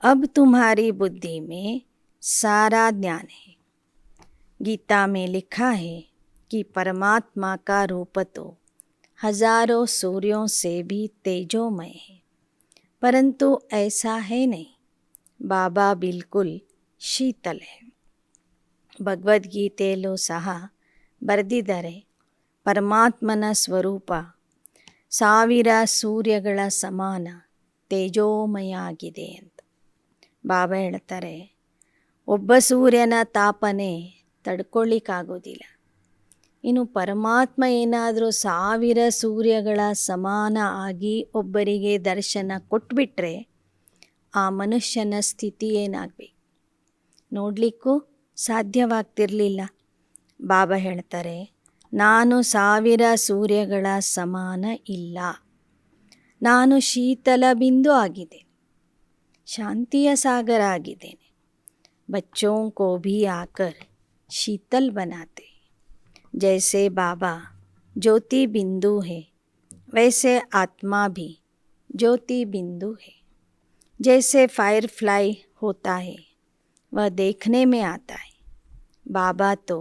अब तुम्हारी बुद्धि में सारा ज्ञान है. गीता में लिखा है कि परमात्मा का रूप तो हजारों सूर्यों से भी तेजोमय है, परंतु ऐसा है नहीं. बाबा बिल्कुल ಶೀತಲೆ. ಭಗವದ್ಗೀತೆಯಲ್ಲೂ ಸಹ ಬರೆದಿದ್ದಾರೆ, ಪರಮಾತ್ಮನ ಸ್ವರೂಪ 1000 ಸೂರ್ಯಗಳ ಸಮಾನ ತೇಜೋಮಯ ಆಗಿದೆ ಅಂತ. ಬಾಬಾ ಹೇಳ್ತಾರೆ, ಒಬ್ಬ ಸೂರ್ಯನ ತಾಪನೆ ತಡ್ಕೊಳ್ಳಿಕ್ಕಾಗೋದಿಲ್ಲ. ಇನ್ನು ಪರಮಾತ್ಮ ಏನಾದರೂ 1000 ಸೂರ್ಯಗಳ ಸಮಾನ ಆಗಿ ಒಬ್ಬರಿಗೆ ದರ್ಶನ ಕೊಟ್ಬಿಟ್ರೆ ಆ ಮನುಷ್ಯನ ಸ್ಥಿತಿ ಏನಾಗಬೇಕು? ನೋಡಲಿಕ್ಕೂ ಸಾಧ್ಯವಾಗ್ತಿರಲಿಲ್ಲ. ಬಾಬಾ ಹೇಳ್ತಾರೆ, ನಾನು 1000 ಸೂರ್ಯಗಳ ಸಮಾನ ಇಲ್ಲ. ನಾನು ಶೀತಲ ಬಿಂದು ಆಗಿದ್ದೇನೆ, ಶಾಂತಿಯ ಸಾಗರ ಆಗಿದ್ದೇನೆ. बच्चों को भी आकर शीतल बनाते। जैसे बाबा ज्योति बिंदु है, वैसे आत्मा भी ज्योति बिंदु है. जैसे फायर फ्लाई होता है, वह देखने में आता है. बाबा तो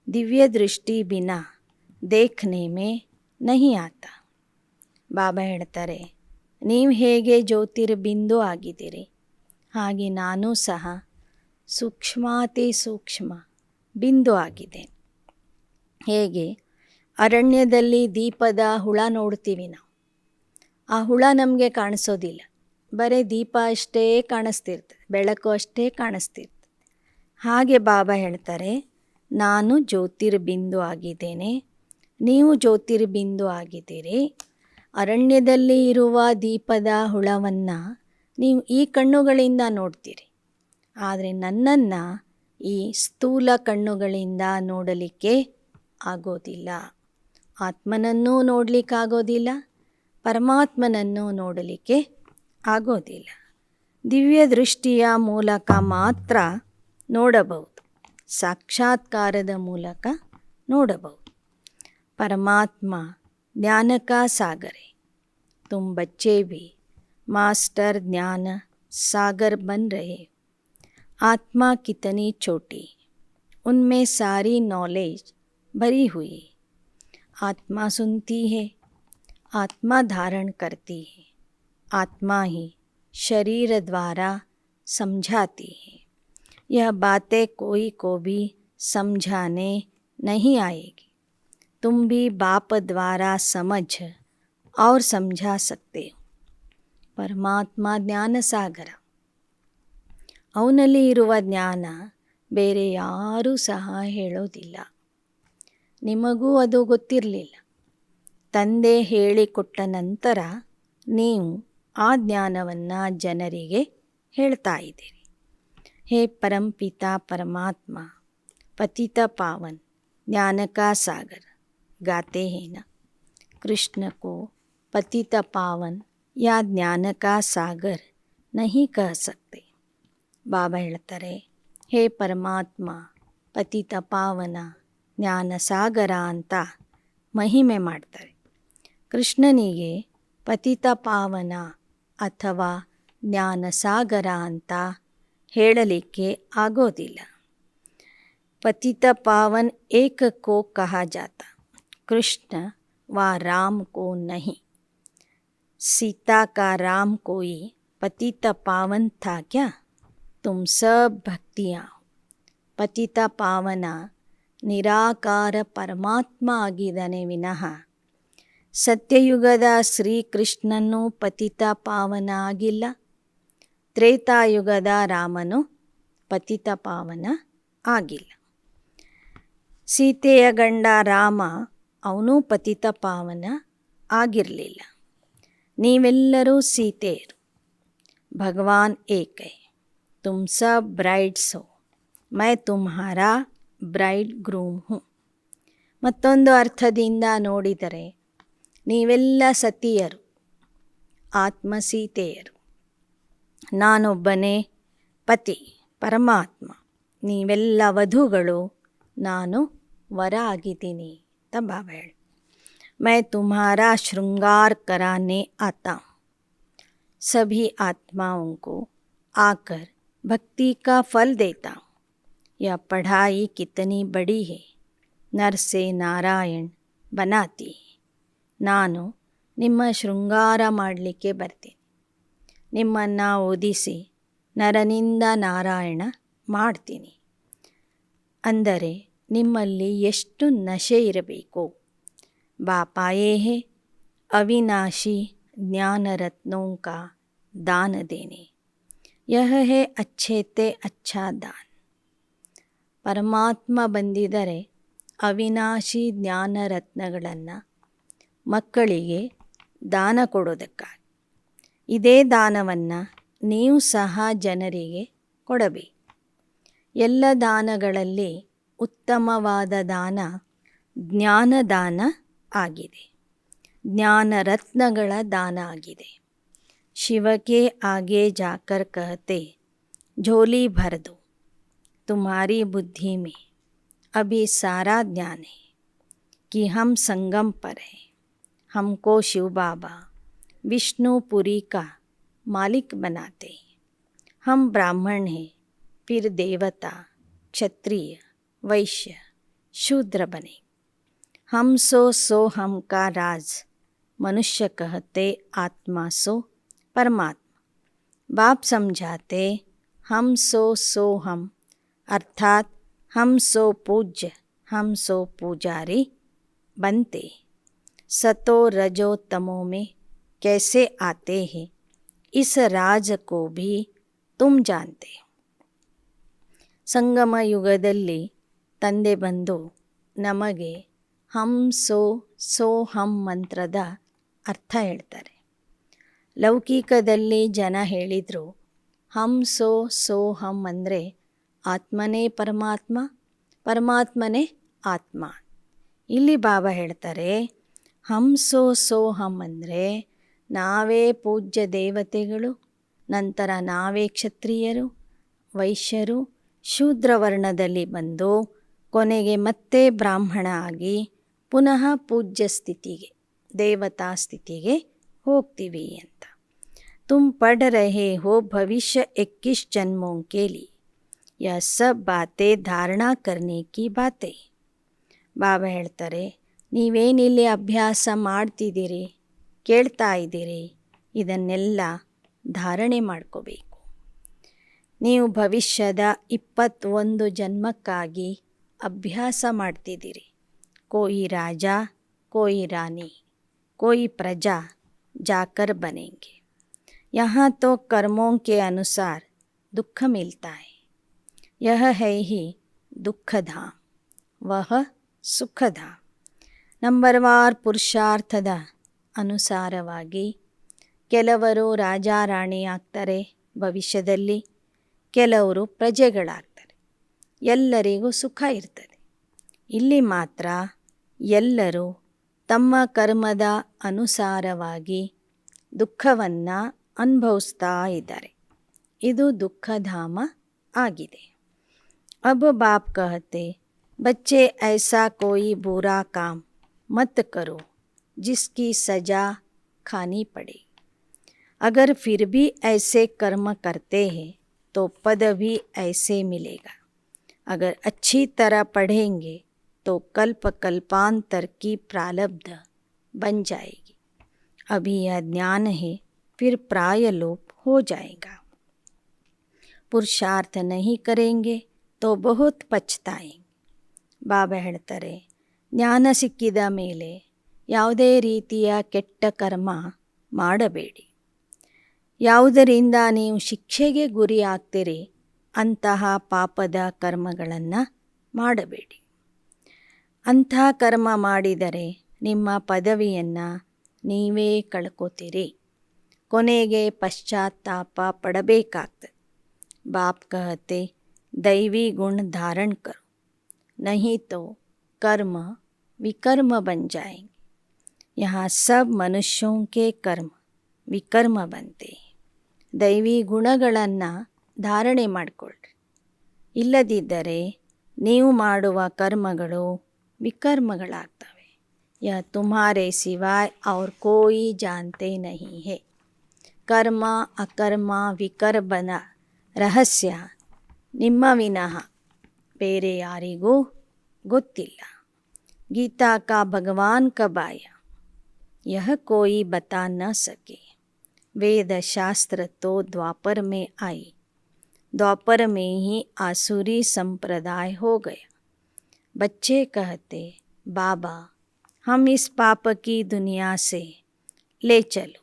दिव्य दृष्टि बिना देखने में नहीं आता. ಬಾಬಾ ಹೇಳ್ತಾರೆ, ನೀವು ಹೇಗೆ ಜ್ಯೋತಿರ್ಬಿಂದು ಆಗಿದ್ದೀರಿ, ಹಾಗೆ ನಾನೂ ಸಹ ಸೂಕ್ಷ್ಮಾತಿ ಸೂಕ್ಷ್ಮ ಬಿಂದು ಆಗಿದ್ದೇನೆ. ಹೇಗೆ ಅರಣ್ಯದಲ್ಲಿ ದೀಪದ ಹುಳ ನೋಡ್ತೀವಿ ನಾವು, ಆ ಹುಳ ನಮಗೆ ಕಾಣಿಸೋದಿಲ್ಲ, ಬರೀ ದೀಪ ಅಷ್ಟೇ ಕಾಣಿಸ್ತಿರ್ತದೆ, ಬೆಳಕು ಅಷ್ಟೇ ಕಾಣಿಸ್ತಿರ್ತದೆ. ಹಾಗೆ ಬಾಬಾ ಹೇಳ್ತಾರೆ, ನಾನು ಜ್ಯೋತಿರ್ಬಿಂದು ಆಗಿದ್ದೇನೆ, ನೀವು ಜ್ಯೋತಿರ್ಬಿಂದು ಆಗಿದ್ದೀರಿ. ಅರಣ್ಯದಲ್ಲಿ ಇರುವ ದೀಪದ ಹುಳವನ್ನು ನೀವು ಈ ಕಣ್ಣುಗಳಿಂದ ನೋಡ್ತೀರಿ, ಆದರೆ ನನ್ನನ್ನು ಈ ಸ್ಥೂಲ ಕಣ್ಣುಗಳಿಂದ ನೋಡಲಿಕ್ಕೆ ಆಗೋದಿಲ್ಲ. ಆತ್ಮನನ್ನೂ ನೋಡಲಿಕ್ಕಾಗೋದಿಲ್ಲ, ಪರಮಾತ್ಮನನ್ನು ನೋಡಲಿಕ್ಕೆ ಆಗೋದಿಲ್ಲ. ದಿವ್ಯ ದೃಷ್ಟಿಯ ಮೂಲಕ ಮಾತ್ರ ನೋಡಬಹುದು, ಸಾಕ್ಷಾತ್ಕಾರದ ಮೂಲಕ ನೋಡಬಹುದು. परमात्मा ज्ञान का सागर है. तुम बच्चे भी मास्टर ज्ञान सागर बन रहे हो. आत्मा कितनी छोटी, उनमें सारी नॉलेज भरी हुई है. आत्मा सुनती है, आत्मा धारण करती है, आत्मा ही शरीर द्वारा समझाती है. यह बातें कोई को भी समझाने नहीं आएगी. तुम भी बाप द्वारा समझ और समझा सकते हो. ಪರಮಾತ್ಮ ಜ್ಞಾನ ಸಾಗರ, ಅವನಲ್ಲಿ ಇರುವ ಜ್ಞಾನ ಬೇರೆ ಯಾರೂ ಸಹ ಹೇಳೋದಿಲ್ಲ. ನಿಮಗೂ ಅದು ಗೊತ್ತಿರಲಿಲ್ಲ. ತಂದೆ ಹೇಳಿಕೊಟ್ಟ ನಂತರ ನೀವು ಆ ಜ್ಞಾನವನ್ನು ಜನರಿಗೆ ಹೇಳ್ತಾ ಇದ್ದೀರಿ. ಹೇ ಪರಂಪಿತಾ ಪರಮಾತ್ಮ, ಪತಿತ ಪಾವನ್ ज्ञान का सागर गाते हैं ना. कृष्ण को पतित पावन या ज्ञान का सागर नहीं कह सकते. ಬಾಬಾ ಹೇಳ್ತಾರೆ, ಹೇ ಪರಮಾತ್ಮ ಪತಿತ ಪಾವನ ಜ್ಞಾನ ಸಾಗರ ಅಂತ ಮಹಿಮೆ ಮಾಡ್ತಾರೆ. ಕೃಷ್ಣನಿಗೆ ಪತಿತ ಪಾವನ ಅಥವಾ ಜ್ಞಾನ ಸಾಗರ ಅಂತ ಹೇಳಲಿಕ್ಕೆ ಆಗೋದಿಲ್ಲ. पतित पावन एक को कहा जाता, कृष्ण व राम को नहीं. सीता का राम कोई पतित पावन था क्या? तुम सब भक्तियाँ. पतित पावन ನಿರಾಕಾರ ಪರಮಾತ್ಮ ಆಗಿದ್ದಾನೆ ವಿನಃ ಸತ್ಯಯುಗದ ಶ್ರೀಕೃಷ್ಣನೂ ಪತಿತ ಪಾವನ ಆಗಿಲ್ಲ. ತ್ರೇತಾಯುಗದ ರಾಮನು ಪತಿತ ಪಾವನ ಆಗಿಲ್ಲ. ಸೀತೆಯ ಗಂಡ ರಾಮ, ಅವನು ಪತಿತ ಪಾವನ ಆಗಿರಲಿಲ್ಲ. ನೀವೆಲ್ಲರೂ ಸೀತೆಯರು. ಭಗವಾನ್ ಏಕೈ, ತುಮ್ ಸಬ್ ಬ್ರೈಡ್ಸ್ ಹೋ, ಮೈ ತುಮ್ಹಾರಾ ಬ್ರೈಡ್ ಗ್ರೂಮ್ ಹೂँ. ಮತ್ತೊಂದು ಅರ್ಥದಿಂದ ನೋಡಿದರೆ ನೀವೆಲ್ಲ ಸತಿಯರು, ಆತ್ಮ ಸೀತೆಯರು. ನಾನೊಬ್ಬನೇ ಪತಿ ಪರಮಾತ್ಮ, ನೀವೆಲ್ಲ ವಧುಗಳು, ನಾನು ವರ ಆಗಿದ್ದೀನಿ ಅಂತ ಬಾಬಾ ಹೇಳಿ. मैं तुम्हारा श्रृंगार कराने आता हूँ. सभी आत्माओं को आकर भक्ति का फल देता हूँ. यह पढ़ाई कितनी बड़ी है, नर से नारायण बनाती है. ನಾನು ನಿಮ್ಮ ಶೃಂಗಾರ ಮಾಡಲಿಕ್ಕೆ ಬರ್ತೀನಿ, ನಿಮ್ಮನ್ನು ಓದಿಸಿ ನರನಿಂದ ನಾರಾಯಣ ಮಾಡ್ತೀನಿ. ಅಂದರೆ ನಿಮ್ಮಲ್ಲಿ ಎಷ್ಟು ನಶೆ ಇರಬೇಕು. ಬಾಪ್ ಆಯೇ ಹೇ ಅವಿನಾಶಿ ಜ್ಞಾನ ರತ್ನೋಂ ಕಾ ದಾನ ದೇನೆ, ಯಹ ಹೇ ಅಚ್ಛೇತೆ ಅಚ್ಛಾ ದಾನ್. ಪರಮಾತ್ಮ ಬಂದಿದ್ದರೆ ಅವಿನಾಶಿ ಜ್ಞಾನ ರತ್ನಗಳನ್ನು ಮಕ್ಕಳಿಗೆ ದಾನ ಕೊಡೋದಕ್ಕಾಗಿ. ಇದೇ ದಾನವನ್ನು ನೀವು ಸಹ ಜನರಿಗೆ ಕೊಡಬೇಕು. ಎಲ್ಲ ದಾನಗಳಲ್ಲಿ ಉತ್ತಮವಾದ ದಾನ ಜ್ಞಾನದಾನ ಆಗಿದೆ, ಜ್ಞಾನ ರತ್ನಗಳ ದಾನ ಆಗಿದೆ. ಶಿವಕ್ಕೆ ಆಗೆ ಜಾಕರ್ ಕಹತೆ झोली भर दो, तुम्हारी बुद्धि में अभी सारा ज्ञान है कि हम संगम पर हैं. हमको शिव बाबा विष्णुपुरी का मालिक बनाते हैं. हम ब्राह्मण हैं, फिर देवता, क्षत्रिय, वैश्य, शूद्र बने. हम सो हम का राज मनुष्य कहते, आत्मा सो परमात्मा. बाप समझाते हम सो हम, अर्थात हम सो पूज्य, हम सो पुजारी बनते. सतो रजो तमो में कैसे आते हैं, इस राज को भी तुम जानते. ಸಂಗಮ ಯುಗದಲ್ಲಿ ತಂದೆ ಬಂದು ನಮಗೆ ಹಮ್ ಸೋ ಹಮ್ ಮಂತ್ರದ ಅರ್ಥ ಹೇಳ್ತಾರೆ. ಲೌಕಿಕದಲ್ಲಿ ಜನ ಹೇಳಿದರು ಹಮ್ ಸೋ ಹಮ್ ಅಂದರೆ ಆತ್ಮನೇ ಪರಮಾತ್ಮ, ಪರಮಾತ್ಮನೇ ಆತ್ಮ. ಇಲ್ಲಿ ಬಾಬಾ ಹೇಳ್ತಾರೆ ಹಮ್ ಸೋ ಹಮ್ ಅಂದರೆ ನಾವೇ ಪೂಜ್ಯ ದೇವತೆಗಳು, ನಂತರ ನಾವೇ ಕ್ಷತ್ರಿಯರು, ವೈಶ್ಯರು, ಶೂದ್ರವರ್ಣದಲ್ಲಿ ಬಂದು ಕೊನೆಗೆ ಮತ್ತೆ ಬ್ರಾಹ್ಮಣ ಆಗಿ ಪುನಃ ಪೂಜ್ಯ ಸ್ಥಿತಿಗೆ, ದೇವತಾ ಸ್ಥಿತಿಗೆ ಹೋಗ್ತೀವಿ ಅಂತ. ತುಮ್ ಪಢ ರಹೆ ಹೋ ಭವಿಷ್ಯ 21 ಜನ್ಮೋं के लिए, यह सब बातें धारणा करने की बातें. ಬಾಬಾ ಹೇಳ್ತಾರೆ ನೀವೇನಿಲ್ಲಿ ಅಭ್ಯಾಸ ಮಾಡ್ತಿದ್ದೀರಿ, ಕೇಳ್ತಾ ಇದ್ದೀರಿ, ಇದನ್ನೆಲ್ಲ ಧಾರಣೆ ಮಾಡ್ಕೋಬೇಕು. ನೀವು ಭವಿಷ್ಯದ 21 ಜನ್ಮಕ್ಕಾಗಿ ಅಭ್ಯಾಸ ಮಾಡ್ತಿದ್ದೀರಿ. कोई राजा, कोई रानी, कोई प्रजा जाकर बनेंगे. यहाँ तो कर्मों के अनुसार दुख मिलता है. यह है ही दुख धाम, वह ಸುಖಧಾಮ. ನಂಬರ್ವಾರ್ ಪುರುಷಾರ್ಥದ ಅನುಸಾರವಾಗಿ ಕೆಲವರು ರಾಜ ರಾಣಿ ಆಗ್ತಾರೆ ಭವಿಷ್ಯದಲ್ಲಿ, ಕೆಲವರು ಪ್ರಜೆಗಳಾಗ್ತಾರೆ. ಎಲ್ಲರಿಗೂ ಸುಖ ಇರ್ತದೆ. ಇಲ್ಲಿ ಮಾತ್ರ ಎಲ್ಲರೂ ತಮ್ಮ ಕರ್ಮದ ಅನುಸಾರವಾಗಿ ದುಃಖವನ್ನು ಅನುಭವಿಸ್ತಾ ಇದ್ದಾರೆ. ಇದು ದುಃಖಧಾಮ ಆಗಿದೆ. ಅಬ್ ಬಾಪ್ ಕಹತೆ बच्चे ऐसा कोई बुरा काम मत करो जिसकी सज़ा खानी पड़े. अगर फिर भी ऐसे कर्म करते हैं तो पद भी ऐसे मिलेगा. अगर अच्छी तरह पढ़ेंगे तो कल्प कल्पांतर की प्रारब्ध बन जाएगी. अभी यह ज्ञान है, फिर प्रायलोप हो जाएगा. पुरुषार्थ नहीं करेंगे तो बहुत पछताएंगे. ಬಾಬಾ ಹೇಳ್ತಾರೆ ಜ್ಞಾನ ಸಿಕ್ಕಿದ ಮೇಲೆ ಯಾವುದೇ ರೀತಿಯ ಕೆಟ್ಟ ಕರ್ಮ ಮಾಡಬೇಡಿ. ಯಾವುದರಿಂದ ನೀವು ಶಿಕ್ಷೆಗೆ ಗುರಿ ಆಗ್ತೀರಿ ಅಂತಹ ಪಾಪದ ಕರ್ಮಗಳನ್ನು ಮಾಡಬೇಡಿ. ಅಂಥ ಕರ್ಮ ಮಾಡಿದರೆ ನಿಮ್ಮ ಪದವಿಯನ್ನು ನೀವೇ ಕಳ್ಕೋತೀರಿ, ಕೊನೆಗೆ ಪಶ್ಚಾತ್ತಾಪ ಪಡಬೇಕಾಗ್ತದೆ. ಬಾಪ್ ಕಹತೆ ದೈವಿ ಗುಣ ಧಾರಣ ಕರೋ, नहीं तो कर्म विकर्म बन जाएंगे. यहाँ सब मनुष्यों के कर्म विकर्म बनते हैं. ದೈವಿ ಗುಣಗಳನ್ನು ಧಾರಣೆ ಮಾಡಿಕೊಳ್ಳ್ರಿ. ಇಲ್ಲದಿದ್ದರೆ ನೀವು ಮಾಡುವ ಕರ್ಮಗಳು ವಿಕರ್ಮಗಳಾಗ್ತವೆ. ಯಹ ತುಮ್ಹಾರೆ ಸಿವಾಯ್ ಔರ್ ಕೋಯಿ ಜಾನ್ತೆ ನಹಿ ಹೇ. ಕರ್ಮ ಅಕರ್ಮ ವಿಕರ್ಮನ ರಹಸ್ಯ ನಿಮ್ಮ ವಿನಃ ಬೇರೆ ಯಾರಿಗೂ ಗೊತ್ತಿಲ್ಲ. ಗೀತಾ ಕಾ ಭಗವಾನ್ ಕಬ್ ಆಯಾ ಯಹ ಕೋಯಿ ಬತಾ ನ ಸಕೆ. ವೇದ ಶಾಸ್ತ್ರ ತೋ ದ್ವಾಪರ ಮೇ ಆಯಿ, द्वापर में ही आसुरी संप्रदाय हो गया। बच्चे कहते, बाबा हम इस पाप की दुनिया से ले चलो,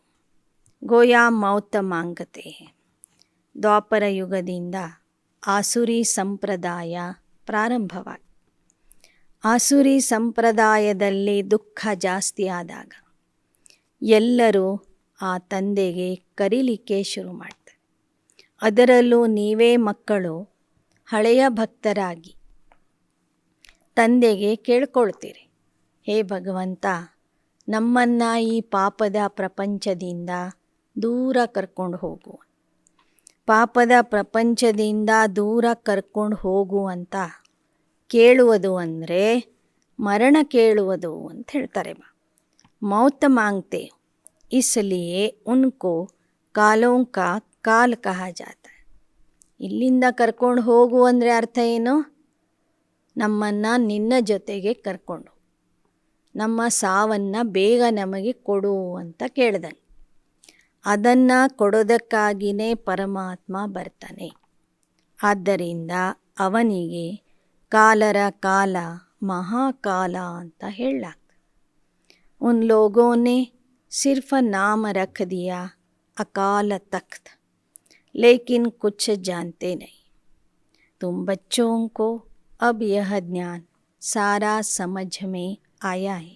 गोया मौत मांगते हैं। ದ್ವಾಪರ ಯುಗದಿಂದ ಆಸುರಿ ಸಂಪ್ರದಾಯ ಪ್ರಾರಂಭವಾಯಿತು. ಆಸುರಿ ಸಂಪ್ರದಾಯದಲ್ಲಿ ದುಃಖ ಜಾಸ್ತಿ ಆದಾಗ ಎಲ್ಲರೂ ಆ ತಂದೆಗೆ ಕರೀಲಿಕ್ಕೆ ಶುರು ಮಾಡ್ತಾರೆ. ಅದರಲ್ಲೂ ನೀವೇ ಮಕ್ಕಳು ಹಳೆಯ ಭಕ್ತರಾಗಿ ತಂದೆಗೆ ಕೇಳ್ಕೊಳ್ತೀರಿ, ಹೇ ಭಗವಂತ ನಮ್ಮನ್ನು ಈ ಪಾಪದ ಪ್ರಪಂಚದಿಂದ ದೂರ ಕರ್ಕೊಂಡು ಹೋಗು, ಪಾಪದ ಪ್ರಪಂಚದಿಂದ ದೂರ ಕರ್ಕೊಂಡು ಹೋಗು ಅಂತ ಕೇಳುವುದು ಅಂದರೆ ಮರಣ ಕೇಳುವುದು ಅಂತ ಹೇಳ್ತಾರೆ. ಮೌತ್ ಮಾಂಗ್ತೆ ಇಸ್ಲಿಯೇ ಉನ್ಕೋ ಕಾಲೋಂ ಕಾ ಕಾಲ್ ಕಹಾ ಜಾತ. ಇಲ್ಲಿಂದ ಕರ್ಕೊಂಡು ಹೋಗು ಅಂದರೆ ಅರ್ಥ ಏನು? ನಮ್ಮನ್ನು ನಿನ್ನ ಜೊತೆಗೆ ಕರ್ಕೊಂಡು ನಮ್ಮ ಸಾವನ್ನು ಬೇಗ ನಮಗೆ ಕೊಡು ಅಂತ ಕೇಳ್ದನು. ಅದನ್ನು ಕೊಡೋದಕ್ಕಾಗಿಯೇ ಪರಮಾತ್ಮ ಬರ್ತಾನೆ. ಆದ್ದರಿಂದ ಅವನಿಗೆ ಕಾಲರ ಕಾಲ ಮಹಾಕಾಲ ಅಂತ ಹೇಳಲಾಗ್ತದೆ. ಉನ್ ಲೋಗೋನೆ ಸಿರ್ಫ್ ನಾಮ ರಖ ದಿಯಾ ಅಕಾಲ ತಖ್ತ್, ಲೇಕಿನ್ ಕುಛ್ ಜಾನ್ತೆ ನಹೀ. ತುಮ್ ಬಚ್ಚೋಂ ಕೋ अब यह ज्ञान सारा समझ में आया है.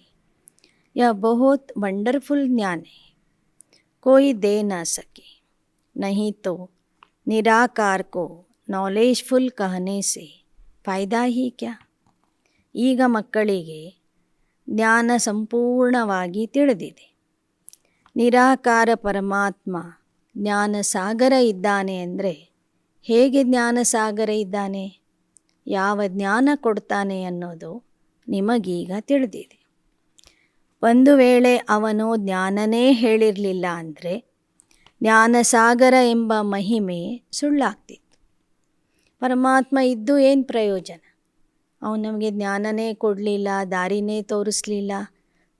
यह बहुत वंडरफुल ज्ञान है, कोई दे ना सके. नहीं तो निराकार को नॉलेजफुल कहने से फ़ायदा ही क्या. ಈಗ ಮಕ್ಕಳಿಗೆ ಜ್ಞಾನ ಸಂಪೂರ್ಣವಾಗಿ ತಿಳಿದಿದೆ. ನಿರಾಕಾರ ಪರಮಾತ್ಮ ಜ್ಞಾನಸಾಗರ ಇದ್ದಾನೆ ಅಂದರೆ ಹೇಗೆ ಜ್ಞಾನಸಾಗರ ಇದ್ದಾನೆ, ಯಾವ ಜ್ಞಾನ ಕೊಡ್ತಾನೆ ಅನ್ನೋದು ನಿಮಗೀಗ ತಿಳಿದಿದೆ. ಒಂದು ವೇಳೆ ಅವನು ಜ್ಞಾನನೇ ಹೇಳಿರಲಿಲ್ಲ ಅಂದರೆ ಜ್ಞಾನಸಾಗರ ಎಂಬ ಮಹಿಮೆ ಸುಳ್ಳಾಗ್ತಿತ್ತು. ಪರಮಾತ್ಮ ಇದ್ದು ಏನು ಪ್ರಯೋಜನ? ಅವನು ನಮಗೆ ಜ್ಞಾನನೇ ಕೊಡಲಿಲ್ಲ, ದಾರಿನೇ ತೋರಿಸಲಿಲ್ಲ,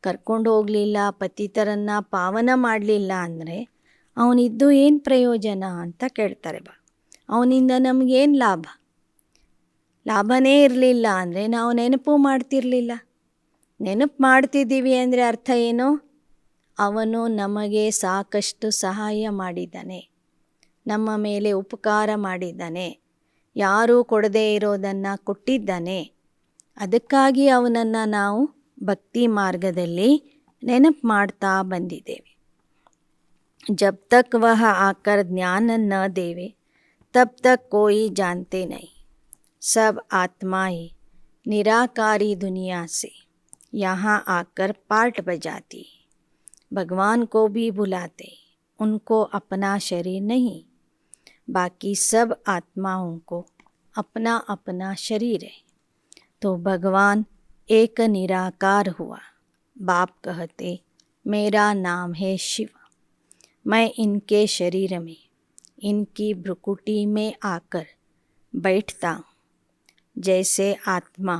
ಕರ್ಕೊಂಡು ಹೋಗಲಿಲ್ಲ, ಪತಿತರನ್ನು ಪಾವನ ಮಾಡಲಿಲ್ಲ ಅಂದರೆ ಅವನಿದ್ದು ಏನು ಪ್ರಯೋಜನ ಅಂತ ಕೇಳ್ತಾರೆ. ಅವನಿಂದ ನಮಗೇನು ಲಾಭ? ಲಾಭನೇ ಇರಲಿಲ್ಲ ಅಂದರೆ ನಾವು ನೆನಪು ಮಾಡ್ತಿರಲಿಲ್ಲ. ನೆನಪು ಮಾಡ್ತಿದ್ದೀವಿ ಅಂದರೆ ಅರ್ಥ ಏನು? ಅವನು ನಮಗೆ ಸಾಕಷ್ಟು ಸಹಾಯ ಮಾಡಿದ್ದಾನೆ, ನಮ್ಮ ಮೇಲೆ ಉಪಕಾರ ಮಾಡಿದ್ದಾನೆ, ಯಾರೂ ಕೊಡದೇ ಇರೋದನ್ನು ಕೊಟ್ಟಿದ್ದಾನೆ. ಅದಕ್ಕಾಗಿ ಅವನನ್ನು ನಾವು ಭಕ್ತಿ ಮಾರ್ಗದಲ್ಲಿ ನೆನಪು ಮಾಡ್ತಾ ಬಂದಿದ್ದೇವೆ. ಜಬ್ ತಕ್ ವಹ ಆಕರ್ ಜ್ಞಾನ ನ ದೇವೆ ತಬ್ ತಕ್ ಕೋಯಿ ಜಾನ್ತೆ ನಹೀ. सब आत्माएं निराकारी दुनिया से यहाँ आकर पार्ट बजाती, भगवान को भी बुलाते, उनको अपना शरीर नहीं. बाकी सब आत्माओं को अपना अपना शरीर है. तो भगवान एक निराकार हुआ. बाप कहते, मेरा नाम है शिव, मैं इनके शरीर में इनकी भ्रुकुटी में आकर बैठता हूँ. जैसे आत्मा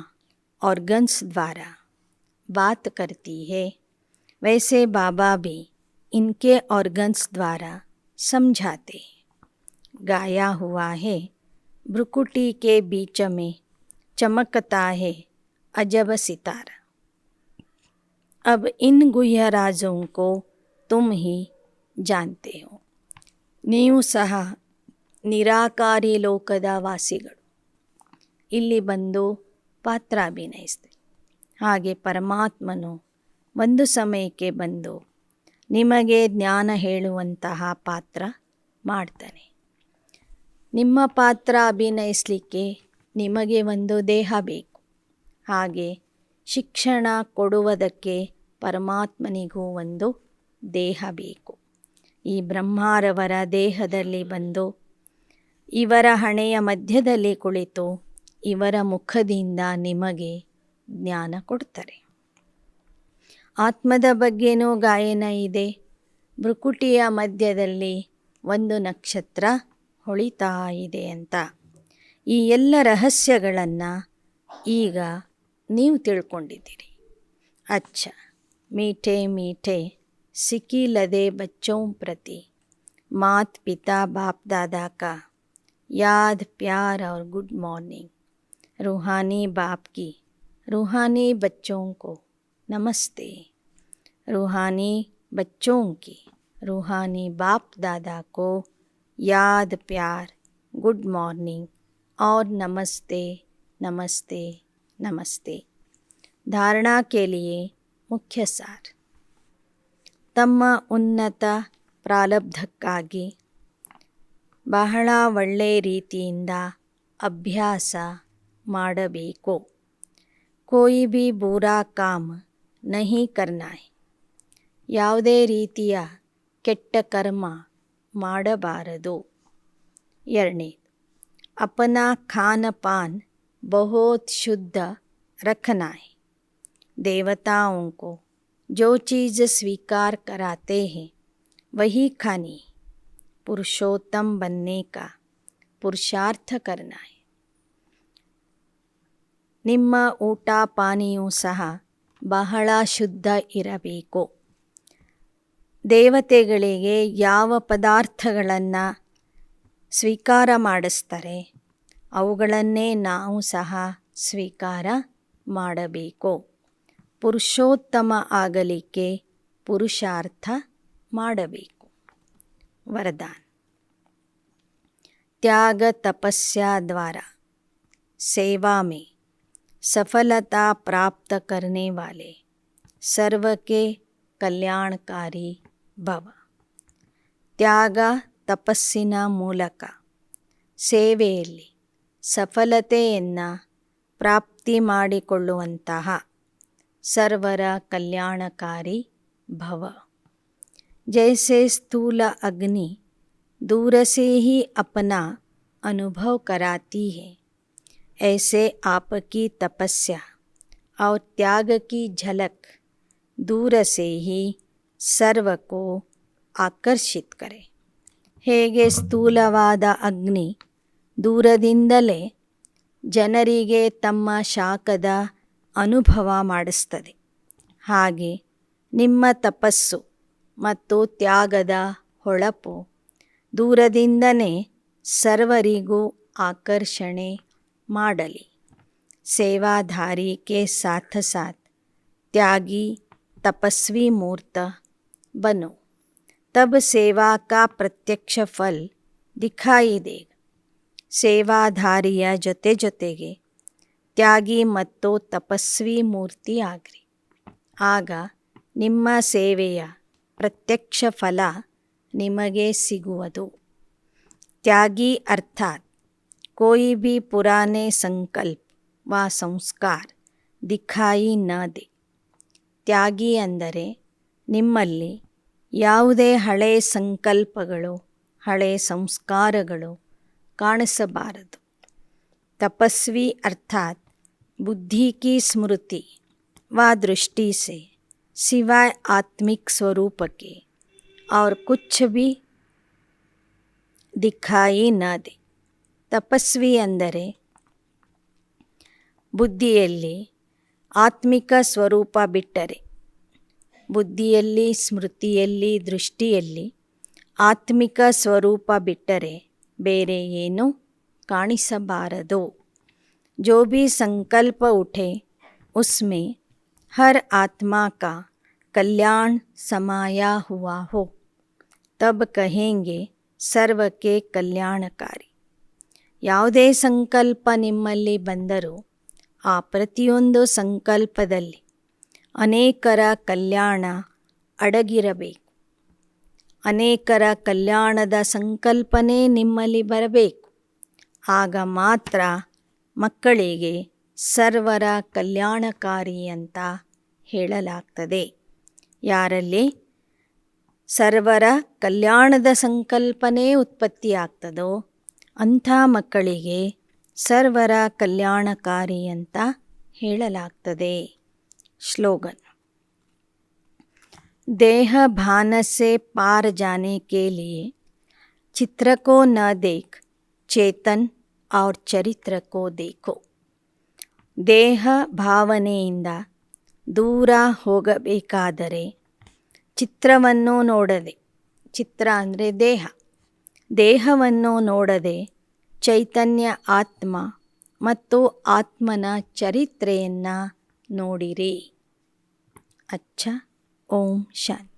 ऑर्गन्स द्वारा बात करती है, वैसे बाबा भी इनके ऑर्गन्स द्वारा समझाते. गाया हुआ है, भ्रुकुटी के बीच में चमकता है अजब सितारा. अब इन गुह्य राजों को तुम ही जानते हो. ನೀವು ಸಹ ನಿರಾಕಾರಿ ಲೋಕದ ವಾಸಿಗಳು ಇಲ್ಲಿ ಬಂದು ಪಾತ್ರ ಅಭಿನಯಿಸ್ತೀವಿ. ಹಾಗೆ ಪರಮಾತ್ಮನು ಒಂದು ಸಮಯಕ್ಕೆ ಬಂದು ನಿಮಗೆ ಜ್ಞಾನ ಹೇಳುವಂತಹ ಪಾತ್ರ ಮಾಡ್ತಾನೆ. ನಿಮ್ಮ ಪಾತ್ರ ಅಭಿನಯಿಸಲಿಕ್ಕೆ ನಿಮಗೆ ಒಂದು ದೇಹ ಬೇಕು. ಹಾಗೆ ಶಿಕ್ಷಣ ಕೊಡುವುದಕ್ಕೆ ಪರಮಾತ್ಮನಿಗೂ ಒಂದು ದೇಹ ಬೇಕು. ಈ ಬ್ರಹ್ಮಾರವರ ದೇಹದಲ್ಲಿ ಬಂದು ಇವರ ಹಣೆಯ ಮಧ್ಯದಲ್ಲಿ ಕುಳಿತು ಇವರ ಮುಖದಿಂದ ನಿಮಗೆ ಜ್ಞಾನ ಕೊಡ್ತಾರೆ. ಆತ್ಮದ ಬಗ್ಗೆನೂ ಗಾಯನ ಇದೆ. ಭ್ರುಕುಟಿಯ ಮಧ್ಯದಲ್ಲಿ ಒಂದು ನಕ್ಷತ್ರ ಹೊಳಿತಾ ಇದೆ ಅಂತ. ಈ ಎಲ್ಲ ರಹಸ್ಯಗಳನ್ನು ಈಗ ನೀವು ತಿಳ್ಕೊಂಡಿದ್ದೀರಿ. ಅಚ್ಚ ಮೀಠೆ ಮೀಠೆ ಸಿಕ್ಕಿ ಲದೆ ಬಚ್ಚೋಂ ಪ್ರತಿ ಮಾತ್ ಪಿತಾ ಬಾಪ್ ದಾದಾ ಕಾ याद प्यार और गुड मॉर्निंग। रूहानी बाप की रूहानी बच्चों को नमस्ते। रूहानी बच्चों की रूहानी बाप दादा को याद प्यार गुड मॉर्निंग और नमस्ते नमस्ते नमस्ते। धारणा के लिए मुख्य सार। ತಮ್ಮ ಉನ್ನತ ಪ್ರಾರಬ್ಧಕ್ಕಾಗಿ ಬಹಳ ಒಳ್ಳೆ ರೀತಿಯಿಂದ ಅಭ್ಯಾಸ ಮಾಡಬೇಕು. ಕೋಯಿ ಭಿ ಬುರಾ ಕಾಮ್ ನಹಿ ಕರ್ನಾ ಹೈ. ಯಾವುದೇ ರೀತಿಯ ಕೆಟ್ಟ ಕರ್ಮ ಮಾಡಬಾರದು. ಎರಡನೇದು, ಅಪನಾ ಖಾನ್ ಪಾನ್ ಬಹುತ್ ಶುದ್ಧ ರಖನಾ ಹೈ. देवताओं को जो चीज़ स्वीकार कराते हैं वही खानी है. पुरुषोत्तम बनने का पुरुषार्थ करना है. ನಿಮ್ಮ ಊಟ ಪಾನೀಯೂ ಸಹ ಬಹಳ ಶುದ್ಧ ಇರಬೇಕು. ದೇವತೆಗಳಿಗೆ ಯಾವ ಪದಾರ್ಥಗಳನ್ನು ಸ್ವೀಕಾರ ಮಾಡಿಸ್ತಾರೆ ಅವುಗಳನ್ನೇ ನಾವು ಸಹ ಸ್ವೀಕಾರ ಮಾಡಬೇಕು. ಪುರುಷೋತ್ತಮ ಆಗಲಿಕ್ಕೆ ಪುರುಷಾರ್ಥ ಮಾಡಬೇಕು. ವರದಾನ. त्याग तपस्या द्वारा सेवा में सफलता प्राप्त करने वाले सर्व के कल्याणकारी भव. ತ್ಯಾಗ ತಪಸ್ಸಿನ ಮೂಲಕ ಸೇವೆಯಲ್ಲಿ ಸಫಲತೆಯನ್ನು ಪ್ರಾಪ್ತಿ ಮಾಡಿಕೊಳ್ಳುವಂತಹ ಸರ್ವರ ಕಲ್ಯಾಣಕಾರಿ ಭವ. जैसे स्थूल अग्नि दूर से ही अपना अनुभव कराती है, ऐसे आपकी तपस्या और त्याग की झलक दूर से ही सर्व को ಆಕರ್ಷಿತ್ ಕರೆ. ಹೇಗೆ ಸ್ಥೂಲವಾದ ಅಗ್ನಿ ದೂರದಿಂದಲೇ ಜನರಿಗೆ ತಮ್ಮ ಶಾಖದ ಅನುಭವ ಮಾಡಿಸ್ತದೆ, ಹಾಗೆ ನಿಮ್ಮ ತಪಸ್ಸು ಮತ್ತು ತ್ಯಾಗದ ಹೊಳಪು ದೂರದಿಂದಲೇ ಸರ್ವರಿಗೂ ಆಕರ್ಷಣೆ ಮಾಡಲಿ. सेवाधारी के साथ साथ त्यागी तपस्वी मूर्त बनो, तब सेवा का प्रत्यक्ष फल दिखाई देगा. ಸೇವಾಧಾರಿಯ ಜೊತೆ ಜೊತೆಗೆ ತ್ಯಾಗಿ ಮತ್ತು ತಪಸ್ವಿ ಮೂರ್ತಿ ಆಗ್ರಿ. ಆಗ ನಿಮ್ಮ ಸೇವೆಯ ಪ್ರತ್ಯಕ್ಷ ಫಲ ನಿಮಗೆ ಸಿಗುವುದು. त्यागी अर्थात कोई भी पुराने संकल्प व संस्कार दिखाई न दे. ತ್ಯಾಗಿ ಅಂದರೆ ನಿಮ್ಮಲ್ಲಿ ಯಾವುದೇ ಹಳೆ ಸಂಕಲ್ಪಗಳು ಹಳೆ ಸಂಸ್ಕಾರಗಳು ಕಾಣಿಸಬಾರದು. तपस्वी अर्थात बुद्धि की स्मृति व दृष्टि से सिवाय आत्मिक स्वरूप के और कुछ भी ದಿಖಾಯಿ ನ ದೆ. ತಪಸ್ವಿ ಅಂದರೆ ಬುದ್ಧಿಯಲ್ಲಿ ಆತ್ಮಿಕ ಸ್ವರೂಪ ಬಿಟ್ಟರೆ, ಬುದ್ಧಿಯಲ್ಲಿ ಸ್ಮೃತಿಯಲ್ಲಿ ದೃಷ್ಟಿಯಲ್ಲಿ ಆತ್ಮಿಕ ಸ್ವರೂಪ ಬಿಟ್ಟರೆ ಬೇರೆ ಏನೂ ಕಾಣಿಸಬಾರದು. जो भी संकल्प उठे उसमें हर आत्मा का कल्याण समाया हुआ हो, तब कहेंगे ಸರ್ವಕ್ಕೆ ಕಲ್ಯಾಣಕಾರಿ. ಯಾವುದೇ ಸಂಕಲ್ಪ ನಿಮ್ಮಲ್ಲಿ ಬಂದರೂ ಆ ಪ್ರತಿಯೊಂದು ಸಂಕಲ್ಪದಲ್ಲಿ ಅನೇಕರ ಕಲ್ಯಾಣ ಅಡಗಿರಬೇಕು. ಅನೇಕರ ಕಲ್ಯಾಣದ ಸಂಕಲ್ಪನೆ ನಿಮ್ಮಲ್ಲಿ ಬರಬೇಕು. ಆಗ ಮಾತ್ರ ಮಕ್ಕಳಿಗೆ ಸರ್ವರ ಕಲ್ಯಾಣಕಾರಿ ಅಂತ ಹೇಳಲಾಗ್ತದೆ. ಯಾರಲ್ಲಿ ಸರ್ವರ ಕಲ್ಯಾಣದ ಸಂಕಲ್ಪನೆ ಉತ್ಪತ್ತಿಯಾಗ್ತದೋ ಅಂಥ ಮಕ್ಕಳಿಗೆ ಸರ್ವರ ಕಲ್ಯಾಣಕಾರಿ ಅಂತ ಹೇಳಲಾಗ್ತದೆ. ಸ್ಲೋಗನ್. देह भान से पार जाने के लिए चित्र को न देख, चेतन और चरित्र को देखो. ದೇಹ ಭಾವನೆಯಿಂದ ದೂರ ಹೋಗಬೇಕಾದರೆ ಚಿತ್ರವನ್ನು ನೋಡದೆ, ಚಿತ್ರ ಅಂದರೆ ದೇಹ, ದೇಹವನ್ನು ನೋಡದೆ ಚೈತನ್ಯ ಆತ್ಮ ಮತ್ತು ಆತ್ಮನ ಚರಿತ್ರೆಯನ್ನು ನೋಡಿರಿ. ಅಚ್ಚ. ಓಂ ಶಾಂತಿ.